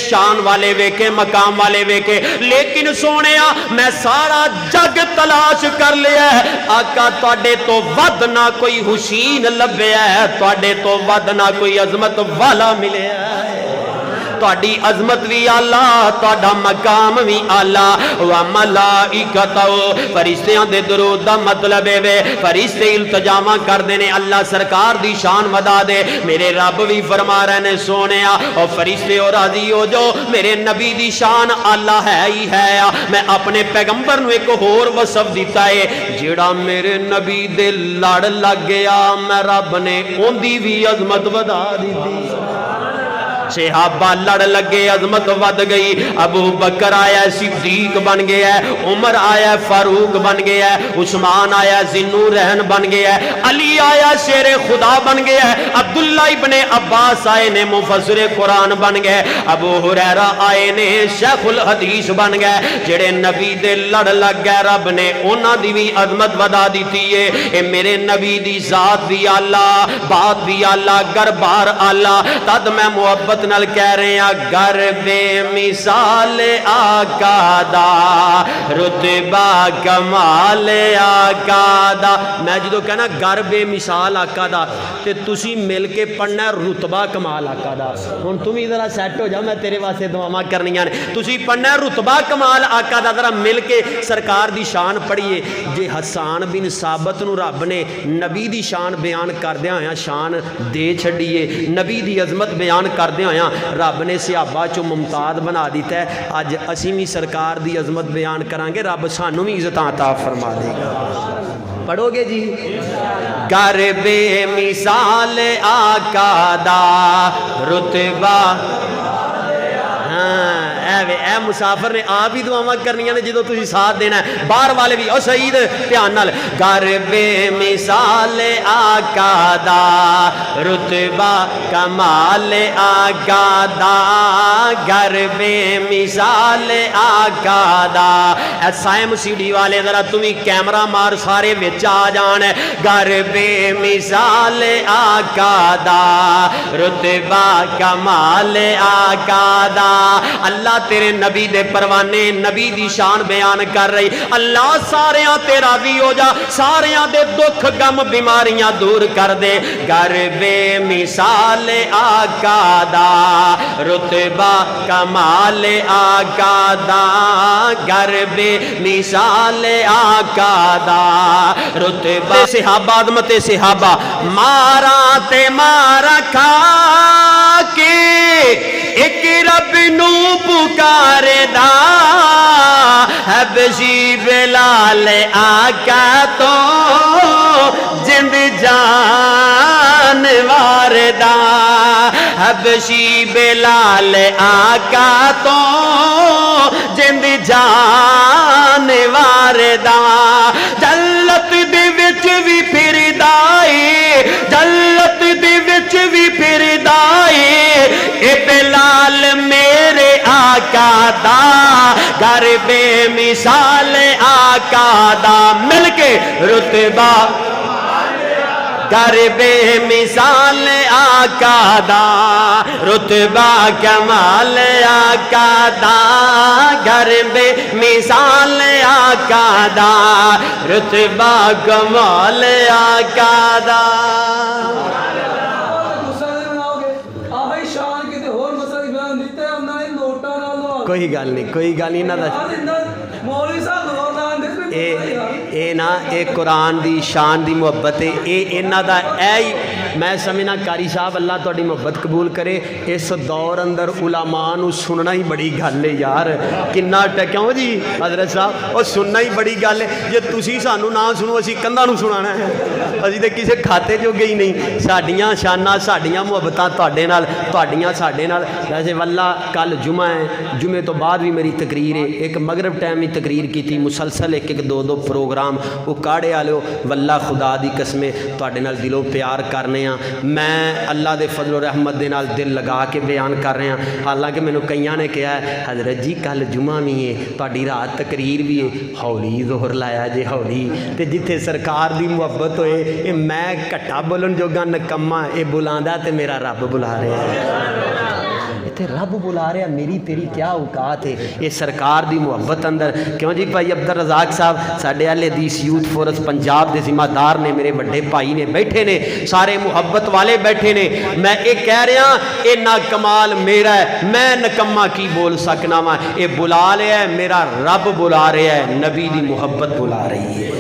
شان والے ویکھے، مقام والے ویکھے، لیکن سونیا میں سارا جگ تلاش کر لیا ہے، آقا تواڈے تو ود نہ کوئی حسین لبیا ہے، تواڈے تو ود نہ کوئی عظمت والا ملے ہے، تواڈی عظمت بھی اللہ، تواڈا مقام بھی اللہ، وملائکتہ، فرشتیاں دے درود دا مطلب ہے فرشتے التجاواں کر دے نے اللہ سرکار دی شان ودا دے۔ میرے رب بھی فرما رہے نے سونیا اور فرشتے اور راضی ہو جو میرے نبی دی شان اللہ ہے ہی ہے، میں اپنے پیغمبر نو ایک ہور وصف دیتا ہے جیڑا میرے نبی دے لڑ لگ گیا میں رب نے اون دی بھی عظمت ودا دیتی، صحابہ لڑ لگے عظمت ود گئی، ابو بکر آیا صدیق بن گیا ہے، عمر آیا فاروق بن گیا ہے، عثمان آیا ذوالنورین بن گیا ہے، علی آیا شیر خدا بن گیا ہے، عبداللہ ابن عباس آئے نے مفسر قرآن بن گئے، ابو ہریرہ آئے نے شیخ الحدیث بن گئے، جڑے نبی دے لڑ لگ گئے رب نے انہاں دی بھی عظمت ودا دیتی ہے۔ اے میرے نبی دی ذات بھی اللہ، بات بھی اللہ، گربار اللہ، تد میں محبت نال کہہ رہے ہیں گر بے مثال آقا دا رتبہ کمال آقا دا، میں جدو کہنا گر بے مثال آقا دا تے تسی مل کے پڑھنا ہے رتبہ کمال آقا دا، ہن تم ہی ذرا سیٹ ہو جا میں تیرے واسطے دعاواں کرنیاں نے، تسی پڑھنا ہے رتبہ کمال آقا دا، ذرا مل کے سرکار دی شان پڑھیے۔ جے حسان بن ثابت نو رب نے نبی دی شان بیان کردیاں ہویاں شان دے چھڈیے، نبی دی عظمت بیان کردیاں ہویاں رب نے صحابہ چو ممتاز بنا دیتا ہے، اج اسی بھی سرکار دی عظمت بیان کران گے رب سانو بھی عزت عطا فرما دے گا۔ پڑھو گے جی گر بے مثال آقا دا رتبہ، ہاں اے وے اے مسافر نے آپ ہی دعاواں کرنیاں نے جدوں تسی ساتھ دینا ہے باہر والے بھی او سعید دھیان نال گھر بے مثال آقا دا رتبہ کمال آقا دا گھر بے مثال آقا دا ایسا ہے سی ڈی والے ذرا تمہیں کیمرہ مار سارے وچ آ جان گھر بے مثال آقا دا رتبہ کمال آقا دا اللہ تیرے نبی دے پروانے نبی دی شان بیان کر رہی اللہ ساریاں تے راضی ہو جا ساریاں دے دکھ غم بیماریاں دور کر دے گھر بے مثال آقا دا رتبہ کمال آقا دا گھر بے مثال آقا دا رتبہ صحابہ عظمت صحابہ مارا تے مارا کھا کے ایک رب نو پکارے دا حبشی بلال آقا تو جند جان واردہ حبشی بلال آقا تو جند جان واردہ جلت دے وچ وی پھردائے جلت دے وچ وی پھردائے اے بلال میرے آقا دا گھر بے مثال آقا دا مل کے رتبہ گھر بے مثال آقا دا رتبہ کمال آقا دا گھر بے مثال آقا دا رتبہ کمال آقا دا کوئی گل نہیں نہ اے نا اے قرآن دی شان دی محبت ہے اے انہاں دا اے میں سمجھنا قاری صاحب اللہ تہاڈی محبت قبول کرے اس دور اندر علماء نو سننا ہی بڑی گل ہے یار کنا کیوں جی حضرت صاحب او سننا ہی بڑی گل ہے جے تسی سانو نہ سنو اسی کندھاں نو سنانا ہے اسی تے کسے کھاتے جو گئی نہیں ساڈیاں شاناں ساڈیاں محبتاں تہاڈے نال تہاڈیاں ساڈے نال ویسے واللہ کل جمعہ ہے جمعے تو بعد بھی میری تقریر ہے ایک مغرب ٹائم ہی تقریر کی تھی مسلسل ایک دو پروگرام وہ کاڑے والے واللہ خدا دی قسمیں تواڈے نال دلوں پیار کرنے ہاں میں اللہ دے فضل و رحمت دے نال دل لگا کے بیان کر رہے ہیں حالانکہ مینوں کئیاں نے کہا ہے حضرت جی کل جمعہ بھی ہے تواڈی رات تقریر بھی ہے ہولی ظہر لایا جے ہولی تے جتھے سرکار دی محبت ہوئے اے میں گھٹا بولن جوگا نکما اے بلاندا تے میرا رب بلا رہا ہے رب بلا رہا میری تیری کیا اوقات ہے یہ سرکار دی محبت اندر کیوں جی بھائی عبدالرزاق صاحب ساڈے اہل حدیث یوتھ فورس پنجاب دے ذمہ دار نے میرے بڑے بھائی نے بیٹھے نے سارے محبت والے بیٹھے نے میں یہ کہہ رہا یہ نا کمال میرا ہے میں نکما کی بول سکنا وا یہ بلا رہا ہے میرا رب بلا رہا ہے نبی دی محبت بلا رہی ہے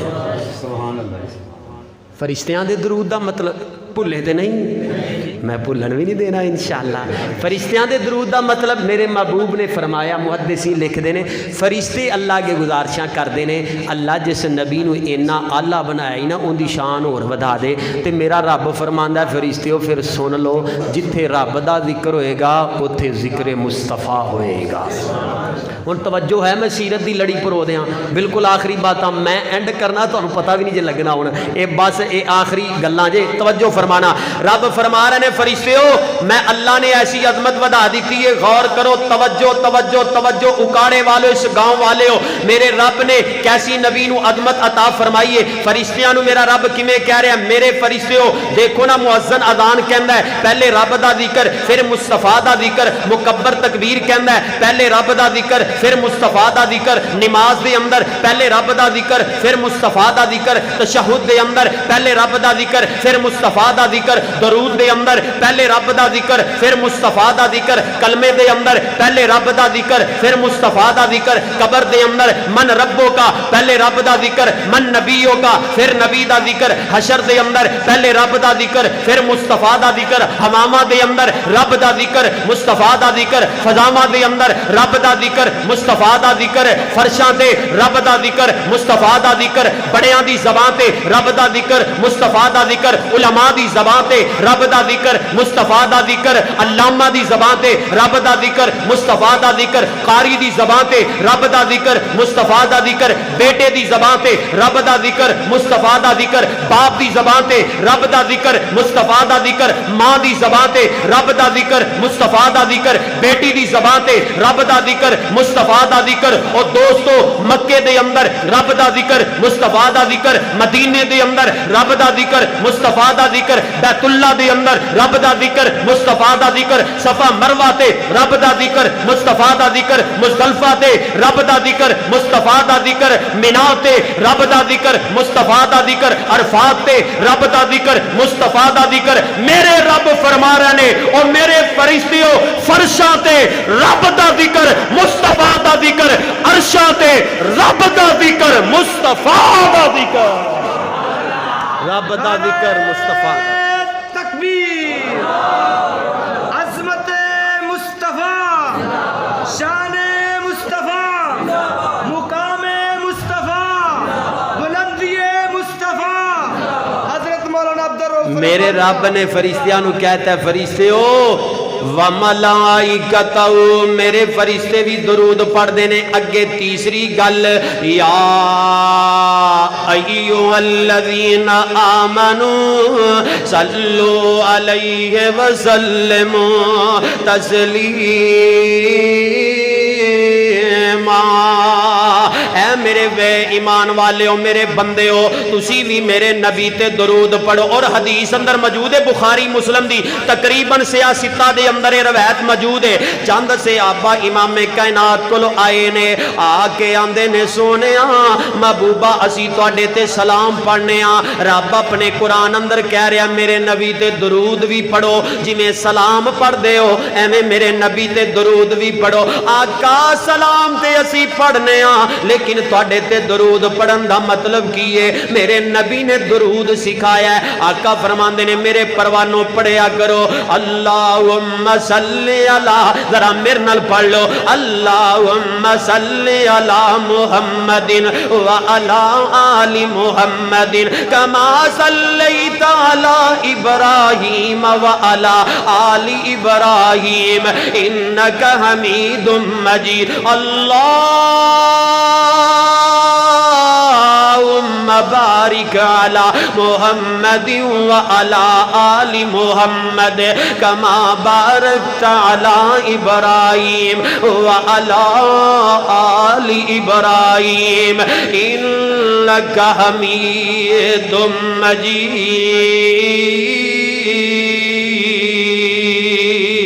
فرشتیاں دے درود دا مطلب بھولے تے نہیں میں بھولن بھی نہیں دینا انشاءاللہ فرشتیاں دے درود دا مطلب میرے محبوب نے فرمایا محدثین لکھ دینے فرشتے اللہ کے گزارشاں کر دینے اللہ جس نبی نو اینا اللہ بنایا ہی نا ان دی شان اور ودا دے تے میرا رب فرماندا ہے فرشتیو پھر سن لو جتھے رب دا ذکر ہوئے گا اتھے ذکر مصطفیٰ ہوئے گا ہن توجہ ہے میں سیرت دی لڑی پرو دیاں بالکل آخری باتاں میں اینڈ کرنا تو پتہ بھی نہیں جے لگنا ہونا اے بس اے آخری گلاں جے توجہ فرمانا رب فرما رہے نے فرشتیو میں اللہ نے ایسی عظمت ودا دیتی ہے غور کرو توجہ توجہ توجہ اکاڑے والو اس گاؤں والے ہو میرے رب نے کیسی نبی نو عظمت عطا فرمائی ہے فرشتیاں نو میرا رب کیویں کہہ رہا ہے میرے فرشتیو دیکھو نا مؤذن اذان کہندا ہے پہلے رب دا ذکر پھر مصطفیٰ دا ذکر مکبر تکبیر کہندا ہے پہلے رب دا ذکر پھر مصطفیٰ دا ذکر نماز دے اندر پہلے رب دا ذکر پھر مصطفیٰ دا ذکر تشہد دے اندر پہلے رب دا ذکر پھر مصطفیٰ دا ذکر درود دے اندر پہلے رب دا ذکر پھر مصطفیٰ دا ذکر کلمے دے اندر پہلے رب دا ذکر پھر مصطفیٰ دا ذکر قبر دے اندر من ربوں کا پہلے رب دا ذکر من نبیوں کا پھر نبی دا ذکر حشر دے اندر پہلے رب دا ذکر پھر مصطفیٰ دا ذکر حمامہ دے اندر رب دا ذکر مصطفیٰ دا ذکر فضامہ دے اندر رب دا ذکر مصطفیٰ دا ذکر فرشاں تے رب دا ذکر مصطفیٰ دا ذکر بڑیاں دی زبان تے رب دا ذکر مصطفیٰ دا ذکر علماء دی زبان تے رب دا ذکر مصطفیٰ دا ذکر علامہ دی زبان تے رب دا ذکر مصطفیٰ دا ذکر قاری دی زبان تے رب دا ذکر مصطفیٰ دا ذکر بیٹے دی زبان تے رب دا ذکر مصطفیٰ دا ذکر باپ دی زبان تے رب دا ذکر مصطفیٰ دا ذکر ماں دی زبان تے رب دا ذکر مصطفیٰ دا ذکر بیٹی دی زبان تے رب دا ذکر مصطفیٰ دا ذکر اور دوستو مکے دے اندر رب دا ذکر مصطفیٰ دا ذکر مدینے دے اندر رب دا ذکر مصطفیٰ دا ذکر بیت اللہ دے اندر رب دا ذکر مصطفیٰ دا ذکر صفا مروہ تے رب دا ذکر مصطفیٰ دا ذکر مزدلفہ تے رب دا ذکر مصطفیٰ دا ذکر مینا تے رب دا ذکر مصطفیٰ دا ذکر عرفات تے رب دا ذکر مصطفیٰ دا ذکر میرے رب فرما رہے نے اور میرے فرشتیوں فرشاں تے رب دا ذکر مصطفیٰ دا ذکر عرشاں تے رب دا ذکر مصطفیٰ دا ذکر رب دا ذکر مصطفیٰ تکبیر عظمت مصطفیٰ شان مصطفیٰ مقام مصطفیٰ بلندی مصطفیٰ حضرت مولانا عبدالرؤوف میرے رب نے فرشتیاں نو کہتا ہے فرشتیو وَمَلَائِكَتَهُ میرے فرشتے بھی درود پڑھ دینے اگے تیسری گل یا ایوہ الذین آمنوا صلو علیہ وسلموا تسلیما اے میرے بے ایمان والے ہو میرے بندے ہو تسی بھی میرے نبی تے درود پڑھو اور حدیث اندر موجود ہے بخاری مسلم دی تقریباً سیاستہ دے اندر روایت موجود ہے چند سے آبا امام کائنات کو آئے نے آکے آندے نے سونے محبوبہ اسی توڑے تے سلام پڑھنے رب اپنے قرآن اندر کہہ رہا میرے نبی تے درود بھی پڑھو جی میں سلام پڑھ دے ہو ایویں میرے نبی تے درود بھی پڑھو آقا سلام تے اسی پڑھنے لیکن توڑے تے درود پڑھن دا مطلب کیے میرے نبی نے درود سکھایا ہے آقا فرماندے نے میرے پروانوں پڑھیا کرو اللہم صلی اللہ ذرا میرنال پڑھ لو اللہم صلی اللہ محمد وعلا آل محمد کما صلیت علی ابراہیم وعلا آل ابراہیم انکا حمید مجید اللہم بارک علی محمد وعلا آل محمد کما بارکت علی ابراہیم وعلا آل ابراہیم انکا حمید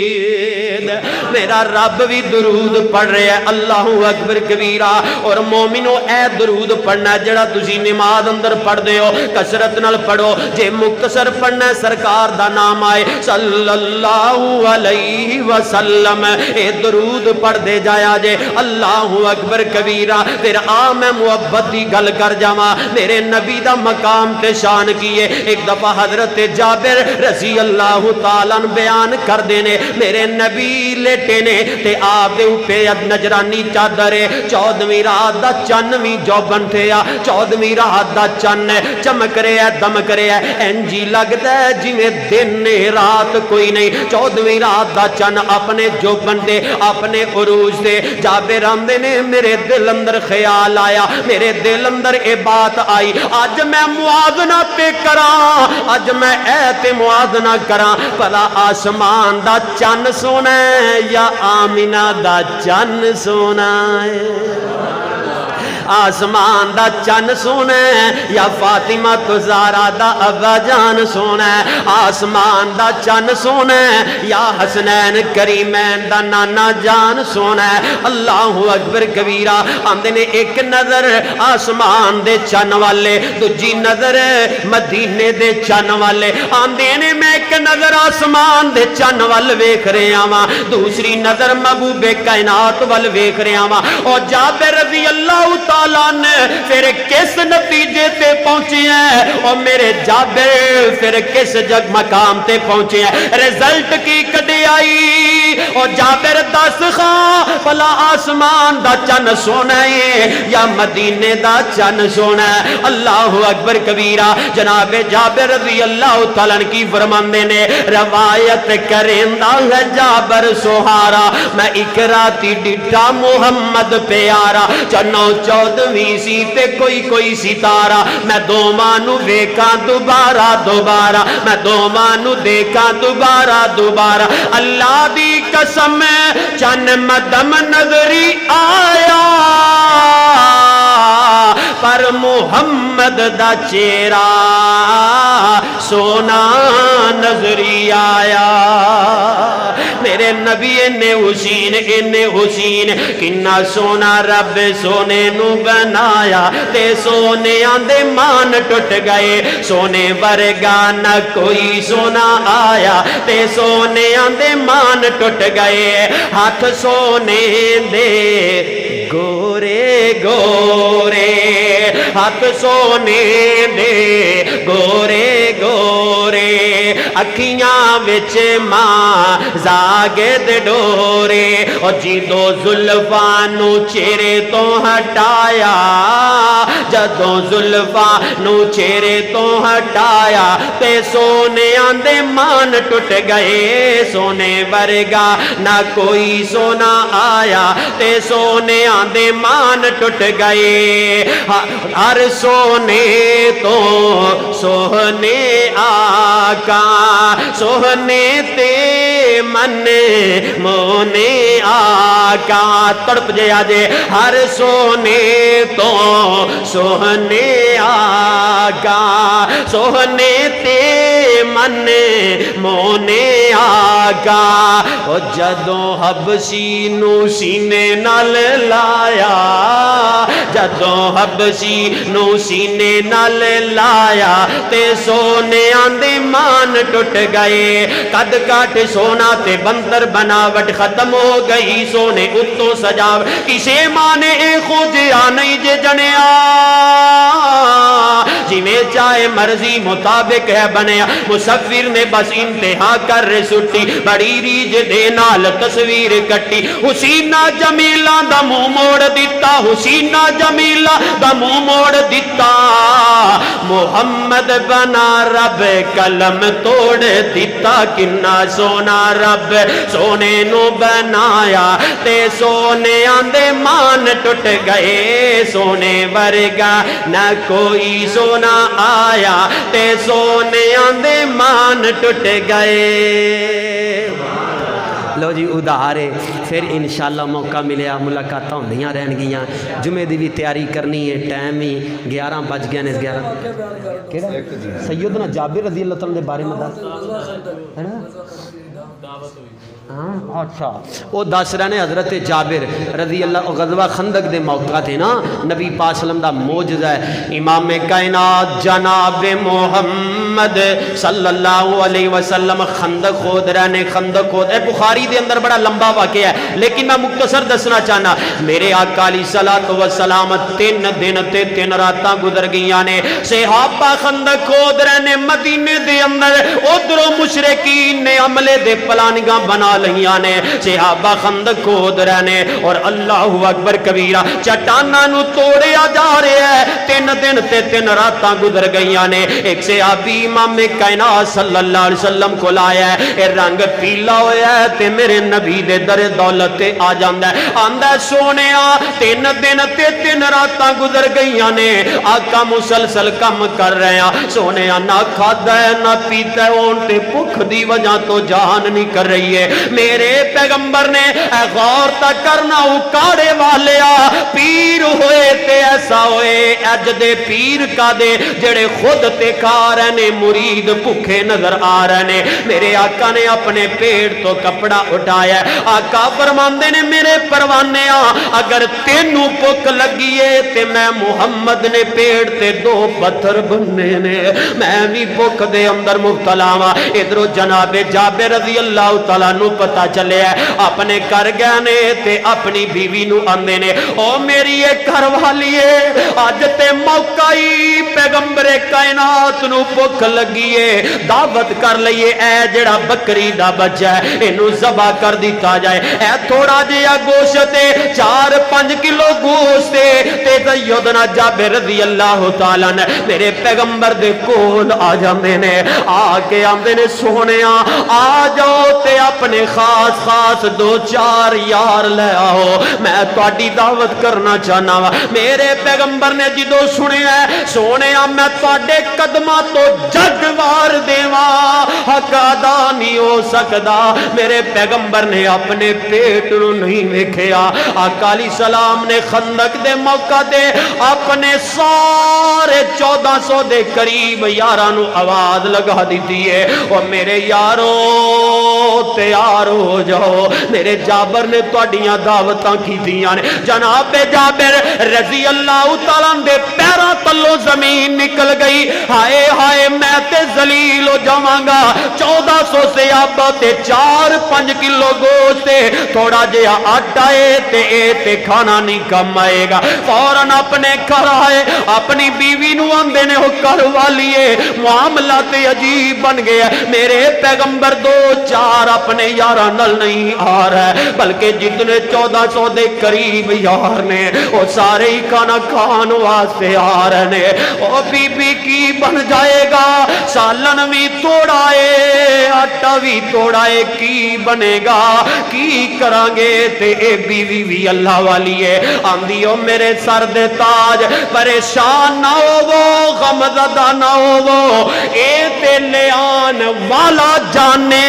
مجید میرا رب بھی درود پڑھ رہے ہیں اللہ اکبر کبیرہ اور مومنو اے درود پڑھنا جڑا تسی نماز اندر پڑھ دے ہو کثرت نال پڑھو جے مختصر پڑھنا سرکار دا نام آئے صلی اللہ علیہ وسلم اے درود پڑھ دے جایا جے اللہ اکبر کبیرہ پھر میں محبت دی گل کر جاواں میرے نبی دا مقام تے شان کیے ایک دفعہ حضرت جابر رضی اللہ تعالیٰ بیان کر دینے میرے نبی لیٹے نے تے آپ دے اوپے نجرانی چادر چودویں رات دا چن بھی جو بنتے چودویں رات دا چن چمک رہا ہے دمک رہا ہے انجی لگتا ہے جی میں دن رات کوئی نہیں چودویں رات دا چن اپنے جو بنتے اپنے عروج دے جابر آندے نے میرے دل اندر خیال آیا میرے دل اندر اے بات آئی آج میں موازنہ پہ کراں آج میں ایت موازنہ کراں پلا آسمان دا چن سونا ہے یا آمینہ دا چن سونا ہے آسمان دا چن سونا ہے یا فاطمہ تو زہرا دا ابا جان سونا ہے آسمان دا چن سونا ہے یا حسنین کریمین دا نانا جان سونا ہے اللہ اکبر کبیرہ آندے نے ایک نظر آسمان دے چن والے دوجی نظر مدینے دے چن والے آندے نے میں ایک نظر آسمان دے چن وال ویکھ رہے آواں دوسری نظر محبوب کائنات وال ویکھ رہے آواں اور جابر رضی اللہ تعالیٰ نے پھر کس نتیجے تے پہنچے ہیں اور میرے جابر پھر کس جگ مقام تے پہنچے ہیں رزلٹ کی کڈی آئی اور جابر دس خان بھلا آسمان دا چن سونا ہے یا مدینے دا چن سونا ہے اللہ اکبر کبیرہ جناب جابر رضی اللہ تعالیٰ کی فرماندے نے روایت کریندا ہے جابر سہارا میں ایک راتی ڈٹھا محمد پیارا چنو چودویں سی تے کوئی ستارہ میں دوواں نو ویکھاں دوبارہ میں دوواں نو دیکھاں دوبارہ اللہ دی قسم چن مدم نظری آیا پر محمد دا چہرہ سونا نظری آیا میرے نبی انے حسین کنا سونا رب سونے نو بنایا تے سونے آندے مان ٹوٹ گئے سونے ورگا نہ کوئی سونا آیا تے سونے آندے مان ٹوٹ گئے ہاتھ سونے دے گورے گورے ہاتھ سونے دے گورے گورے اکھیاں وچ ماں زاگد ڈورے اور جدو زلفاں نو چہرے تو ہٹایا جدو زلفاں نو چہرے تو ہٹایا تے سونے آندے مان ٹوٹ گئے سونے ورگا نہ کوئی سونا آیا تے سونے آندے مان ٹوٹ گئے ہر سونے تو سونے آقا سونے تے من مونے آقا تڑپ جے آجے ہر سونے تو سونے آقا سونے تے من مونے آقا او جدوں حبشی نو سینے نال لایا جدوں حبشی نو سینے نال لایا تے سونے آندے مان ٹوٹ گئے قد کاٹ سونا تے بندر بناوٹ ختم ہو گئی سونے اتو سجاو کسے مانے اے خوجیا نہیں جے جنیا جی میں چاہے مرضی مطابق ہے بنیا مصور نے بس انتہا کر سٹی بڑی ریج دے نال تصویر کٹی حسینہ جمیلہ دا منہ موڑ دیتا حسینہ جمیلہ دا منہ موڑ دیتا محمد بنا رب قلم توڑ دیتا کنا سونا رب سونے نو بنایا تے سونے آندے مان ٹوٹ گئے سونے ورگا نہ کوئی سونا آیا تے سونے آندے مان ٹوٹ گئے لو جی ادھارے پھر انشاءاللہ موقع ملیا ملاقات ہوندیاں رہن گیاں جمعے دی بھی تیاری کرنی ہے ٹائم ہی 11 بج گئے نے 11 سیدنا جابر رضی اللہ تعالیٰ دے بارے میں ہے نا اچھا وہ دس رہے حضرت جابر رضی اللہ غزوہ خندق دے موقع تھے نا نبی پاک صلی اللہ علیہ وسلم دا معجزہ ہے امام کائنات جناب محمد صلی اللہ علیہ وسلم خندق خود رہنے خندق خود بخاری دے اندر بڑا لمبا واقعہ ہے لیکن میں مختصر دسنا چاہنا میرے آقا علیہ الصلوۃ والسلام 3 دن تے 3 راتاں گزر گئیاں نے صحابہ خندق خود رہنے مدینے دے اندر ادھروں مشرکین نے عملے دے پلانگاں بنا لہیاں نے صحابہ خندق کھود رہنے اور اللہ اکبر کبیرہ چٹاناں نو توڑیا جا رہے ہیں 3 دن تے 3 راتاں گزر گئیاں نے ایک صحابی امام کائنات صلی اللہ علیہ وسلم کو لایا ہے اے رنگ پیلا ہویا ہے تے میرے نبی دے در دولت تے آ جاندا ہے آندا ہے سونیا 3 دن تے 3 راتاں گزر گئیاں نے آقا مسلسل کم کر رہے ہیں سونیا نہ کھادا ہے نہ پیتا ہے اون تے بھوک دی وجہ تو جان نہیں کر رہی ہے میرے پیغمبر نے اے غور تک کرنا اکاڑے والیا پیر ہوئے تے ایسا ہوئے اج دے پیر کا دے جڑے خود تے کھا رہے نے مرید بھوکے نظر آ رہے نے میرے آقا نے اپنے پیڑ تو کپڑا اٹھایا آقا فرماندے نے میرے پروانے اگر تینوں بھوک لگیے تے میں محمد نے پیڑ تے 2 پتھر بننے نے میں بھی بھوک دے اندر مبتلا ہاں ادھروں جناب جابر رضی اللہ تعالیٰ نو پتا چلے اپنے کر گئے نے تے اپنی بیوی نو آندے نے او میری ایک گھر والی ہے اج تے موقع ہی پیغمبر کائنات نو بھوک لگی ہے دعوت کر لئیے اے جڑا بکری دا بچہ ہے اینو ذبح کر دیتا جائے اے تھوڑا جیا گوشت 4-5 کلو گوشت تے سیدنا جابر رضی اللہ تعالیٰ نے میرے پیغمبر دے کول آ جاندے نے آ کے آندے نے سونیا آ جاؤ تے اپنے خاص خاص 2-4 یار لے آؤ میں تواڈی دعوت کرنا چاہنا وا میرے پیغمبر نے جدو سنیا سونیا میں تواڈے قدماں تو جگ وار دیواں حق ادا نہیں ہو سکدا میرے پیغمبر نے اپنے پیٹ نو نہیں ویکھیا آقا علیہ السلام نے خندق دے موقع دے اپنے سارے 1400 دے قریب یاراں نو آواز لگا دیتی ہے او میرے یارو تیار ہو جاؤ میرے جابر نے تواڈیاں دعوتاں کیتیاں نے جناب جابر رضی اللہ تعالیٰ دے پیراں تلوں زمین نکل گئی ہائے ہائے میں تے ذلیل ہو جاواں گا 1400 سے آبا تے 4-5 کلو گوشت تھوڑا جہا آٹا ہے تے کھانا نہیں کم آئے گا فوراً اپنے گھر آئے اپنی بیوی نو آندے نے ہو گھر والی ہے معاملہ تے عجیب بن گیا میرے پیغمبر 2-4 اپنے یاراں نال نہیں آ رہا ہے بلکہ جتنے 1400 دے قریب یار نے وہ سارے ہی کھانا کھان واسطے آ رہے ہیں او بی بی کی بن جائے گا سالن بھی توڑا ہے آٹا بھی توڑا ہے کی بنے گا کی کرانگے تے اے بیوی بھی اللہ والی ہے آندھی او میرے سر دے تاج پریشان نہ ہو وہ غم زدہ نہ ہو وہ اے تے لے آن والا جانے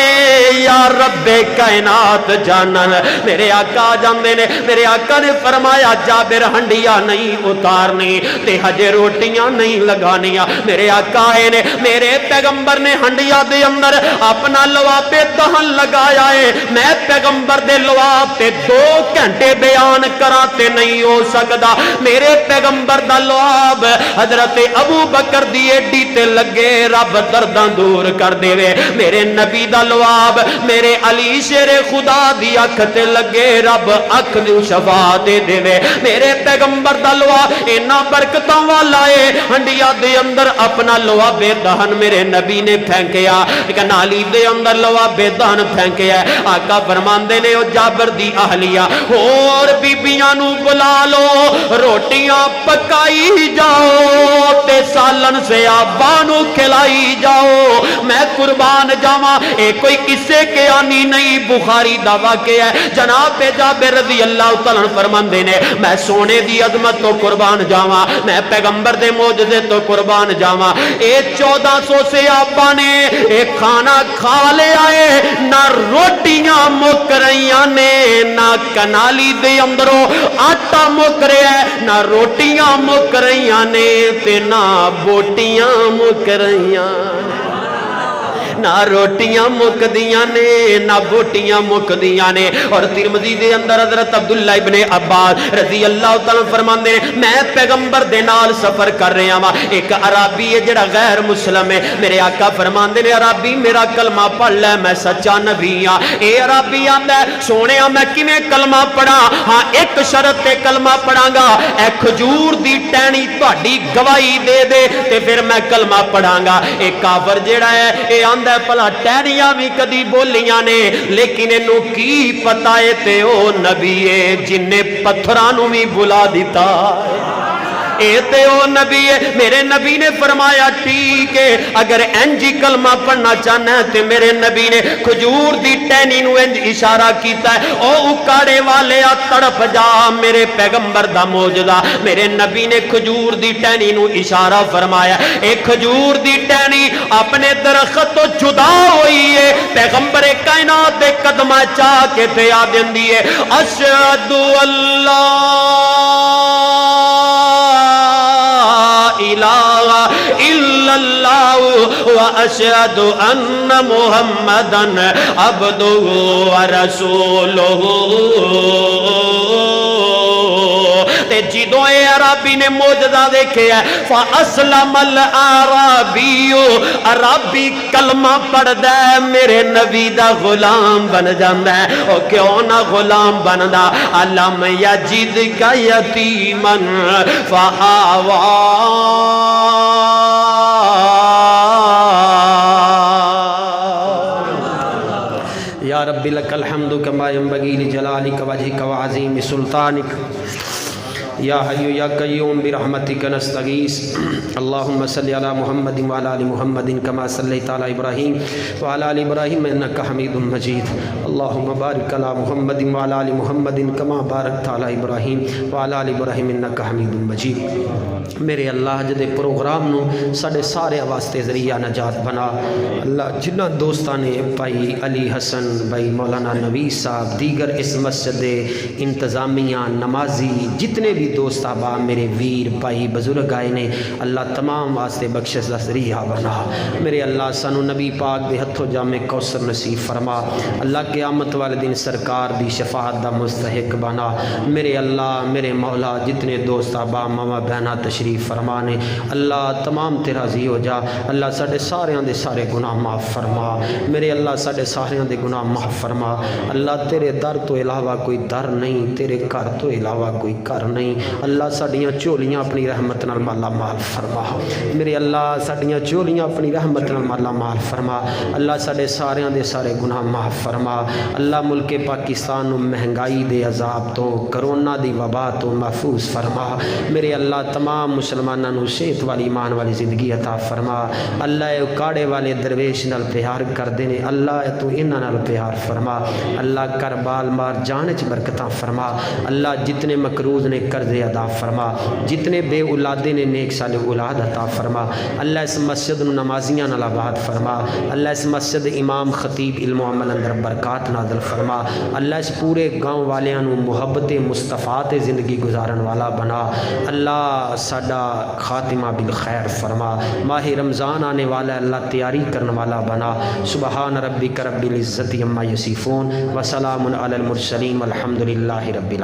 یا رب کائنات جانن میرے آقا جاندے نے میرے آقا نے فرمایا جابر ہنڈیا نہیں اتارنی تے ہجے روٹیاں نہیں لگانیاں میرے آقا نے میرے پیغمبر نے ہنڈیا دے اندر اپنا لواب دہن لگایا ہے میں پیغمبر دے لواب تے 2 گھنٹے بیان کراتے نہیں ہو سکدا میرے پیغمبر دا لواب حضرت ابو بکر دی ایڈی تے لگے رب درداں دور کر دے وے میرے نبی دا لواب میرے علی شیر خدا دی اکھ تے لگے رب اکھ دی شفا دے دے وے میرے پیغمبر دا لواب اینا برکتاں والا ہے ہنڈیا دے اندر اپنا لواب دہن میرے نبی نے پھینکیا نالی دے اندر لواب دہن پھینکیا آقا فرماندے نے او جابر دی اہلیہ اور بیبیاں نو بلا لو روٹیاں پکائی جاؤ تے سالن سے آبانو کھلائی جاؤ میں قربان جاواں اے کوئی کسے کے آنی نہیں بخاری دعویٰ کے ہے جناب جابر رضی اللہ تعالیٰ فرماندے نے میں سونے دی عظمت تو قربان جاواں میں پیغمبر دے معجزے تو قربان جاواں اے 1400 سے آبا نے ایک کھانا کھا لے آئے نہ روٹیاں مک رہیاں نے نہ کنالی دے اندروں آٹا مک رہا ہے نہ روٹیاں مک رہیاں نے تے نہ بوٹیاں مک رہیاں نہ روٹیاں مک دیاں نے نہ بوٹیاں مک دیاں نے اور ترمذی دے اندر حضرت عبداللہ ابن عباس رضی اللہ تعالیٰ فرماندے ہیں میں پیغمبر دے نال سفر کر رہا ہاں ایک عربی ہے جڑا غیر مسلم ہے میرے آقا فرماندے نے عربی میرا کلمہ پڑھ لے میں سچا نبی ہاں اے عربی آندا ہے سونیا میں کیویں کلمہ پڑھاں ہاں ایک شرط تے کلمہ پڑھاں گا اے کھجور دی ٹہنی تہاڈی گواہی دے دے تے پھر میں کلمہ پڑھاں گا اے کافر جڑا ہے اے آندا پلا ٹہنیاں بھی کدی بولیاں نے لیکن انہوں کی پتا ہے تے او نبی ہے جن نے پتھرانوں بھی بلا دیتا اے تے او نبی ہے میرے نبی نے فرمایا ٹھیک ہے اگر انجی کلمہ پڑھنا چاہنا ہے تے میرے نبی نے کھجور دی ٹہنی نو انج اشارہ کیتا ہے او اکاڑے والے آ تڑپ جا میرے پیغمبر دا معجزہ میرے نبی نے کھجور دی ٹہنی نو اشارہ فرمایا ایک کھجور دی ٹہنی اپنے درخت تو جدا ہوئی ہے پیغمبر کائنات دے قدمہ چاہ کے تے آ دیندی ہے اشہد الہ الا اللہ واشہد ان محمدن عبدہ ورسولہ تے جدوں اے عربی عربی نے معجزہ دیکھے ہے فاسلم العربی عربی کلمہ پڑھ دے میرے نبی دا غلام بن جاندا ہے او کیوں نہ غلام بندا علم یجد کا یتیمن فآوا یا رب لک الحمد کما ینبغی لجلالک وجهک وعظیم سلطانک یا حی یا قیوم برحمتک نستغیث اللهم صل علی محمد وعلی آل محمد کما صلیت علی ابراہیم وعلی آل ابراہیم انک حمید مجید اللهم بارک علی محمد وعلی آل محمد کما بارکت علی ابراہیم وعلی آل ابراہیم انک حمید مجید میرے اللہ جدے پروگرام نو ساڈے سارے واسطے ذریعہ نجات بنا اللہ جنہ دوستاں نے بھائی علی حسن بھائی مولانا نویس صاحب دیگر اس مسجد انتظامیہ نمازی جتنے بھی دوست احباب میرے ویر بھائی بزرگ آئے نے اللہ تمام واسطے بخشش دا ذریعہ بنا میرے اللہ سانو نبی پاک دے ہتھوں جام کوثر نصیب فرما اللہ قیامت والے دن سرکار دی شفاعت دا مستحق بنا میرے اللہ میرے مولا جتنے دوست احباب ماما بہنا تشریف فرمانے اللہ تمام تے راضی ہو جا اللہ ساڈے ساریاں دے سارے گناہ معاف فرما میرے اللہ ساڈے ساریاں دے گناہ معاف فرما اللہ تیرے در تو علاوہ کوئی در نہیں تیرے گھر تو علاوہ کوئی گھر نہیں اللہ ساڈیاں چولیاں اپنی رحمت نال مالا مال فرما میرے اللہ ساڈیاں چولیاں اپنی رحمت نال مالا مال فرما اللہ ساڈے ساریاں دے سارے گناہ معاف فرما اللہ ملک پاکستان نو مہنگائی دے عذاب تو کرونا دی وبا تو محفوظ فرما میرے اللہ تمام مسلماناں نو صحت والی ایمان والی زندگی عطا فرما اللہ اے کاڑے والے درویش نال پیار کردے نے اللہ تو انہاں نال پیار فرما اللہ کر بال مار جان وچ برکتاں فرما اللہ جتنے مقروض نے قرض ادا فرما جتنے بے اولادے نے نیک صالح اولاد عطا فرما اللہ اس مسجد نو نمازیاں نال آباد فرما اللہ اس مسجد امام خطیب علم و عمل اندر برکات نازل فرما اللہ اس پورے گاؤں والیاں نو محبت مصطفیٰ تے زندگی گزارن والا بنا اللہ ساڈا خاتمہ بالخیر فرما ماہ رمضان آنے والا اللہ تیاری کرنے والا بنا سبحان ربک رب العزت عما یصفون وسلام علی المرسلین والحمد للہ رب العالمین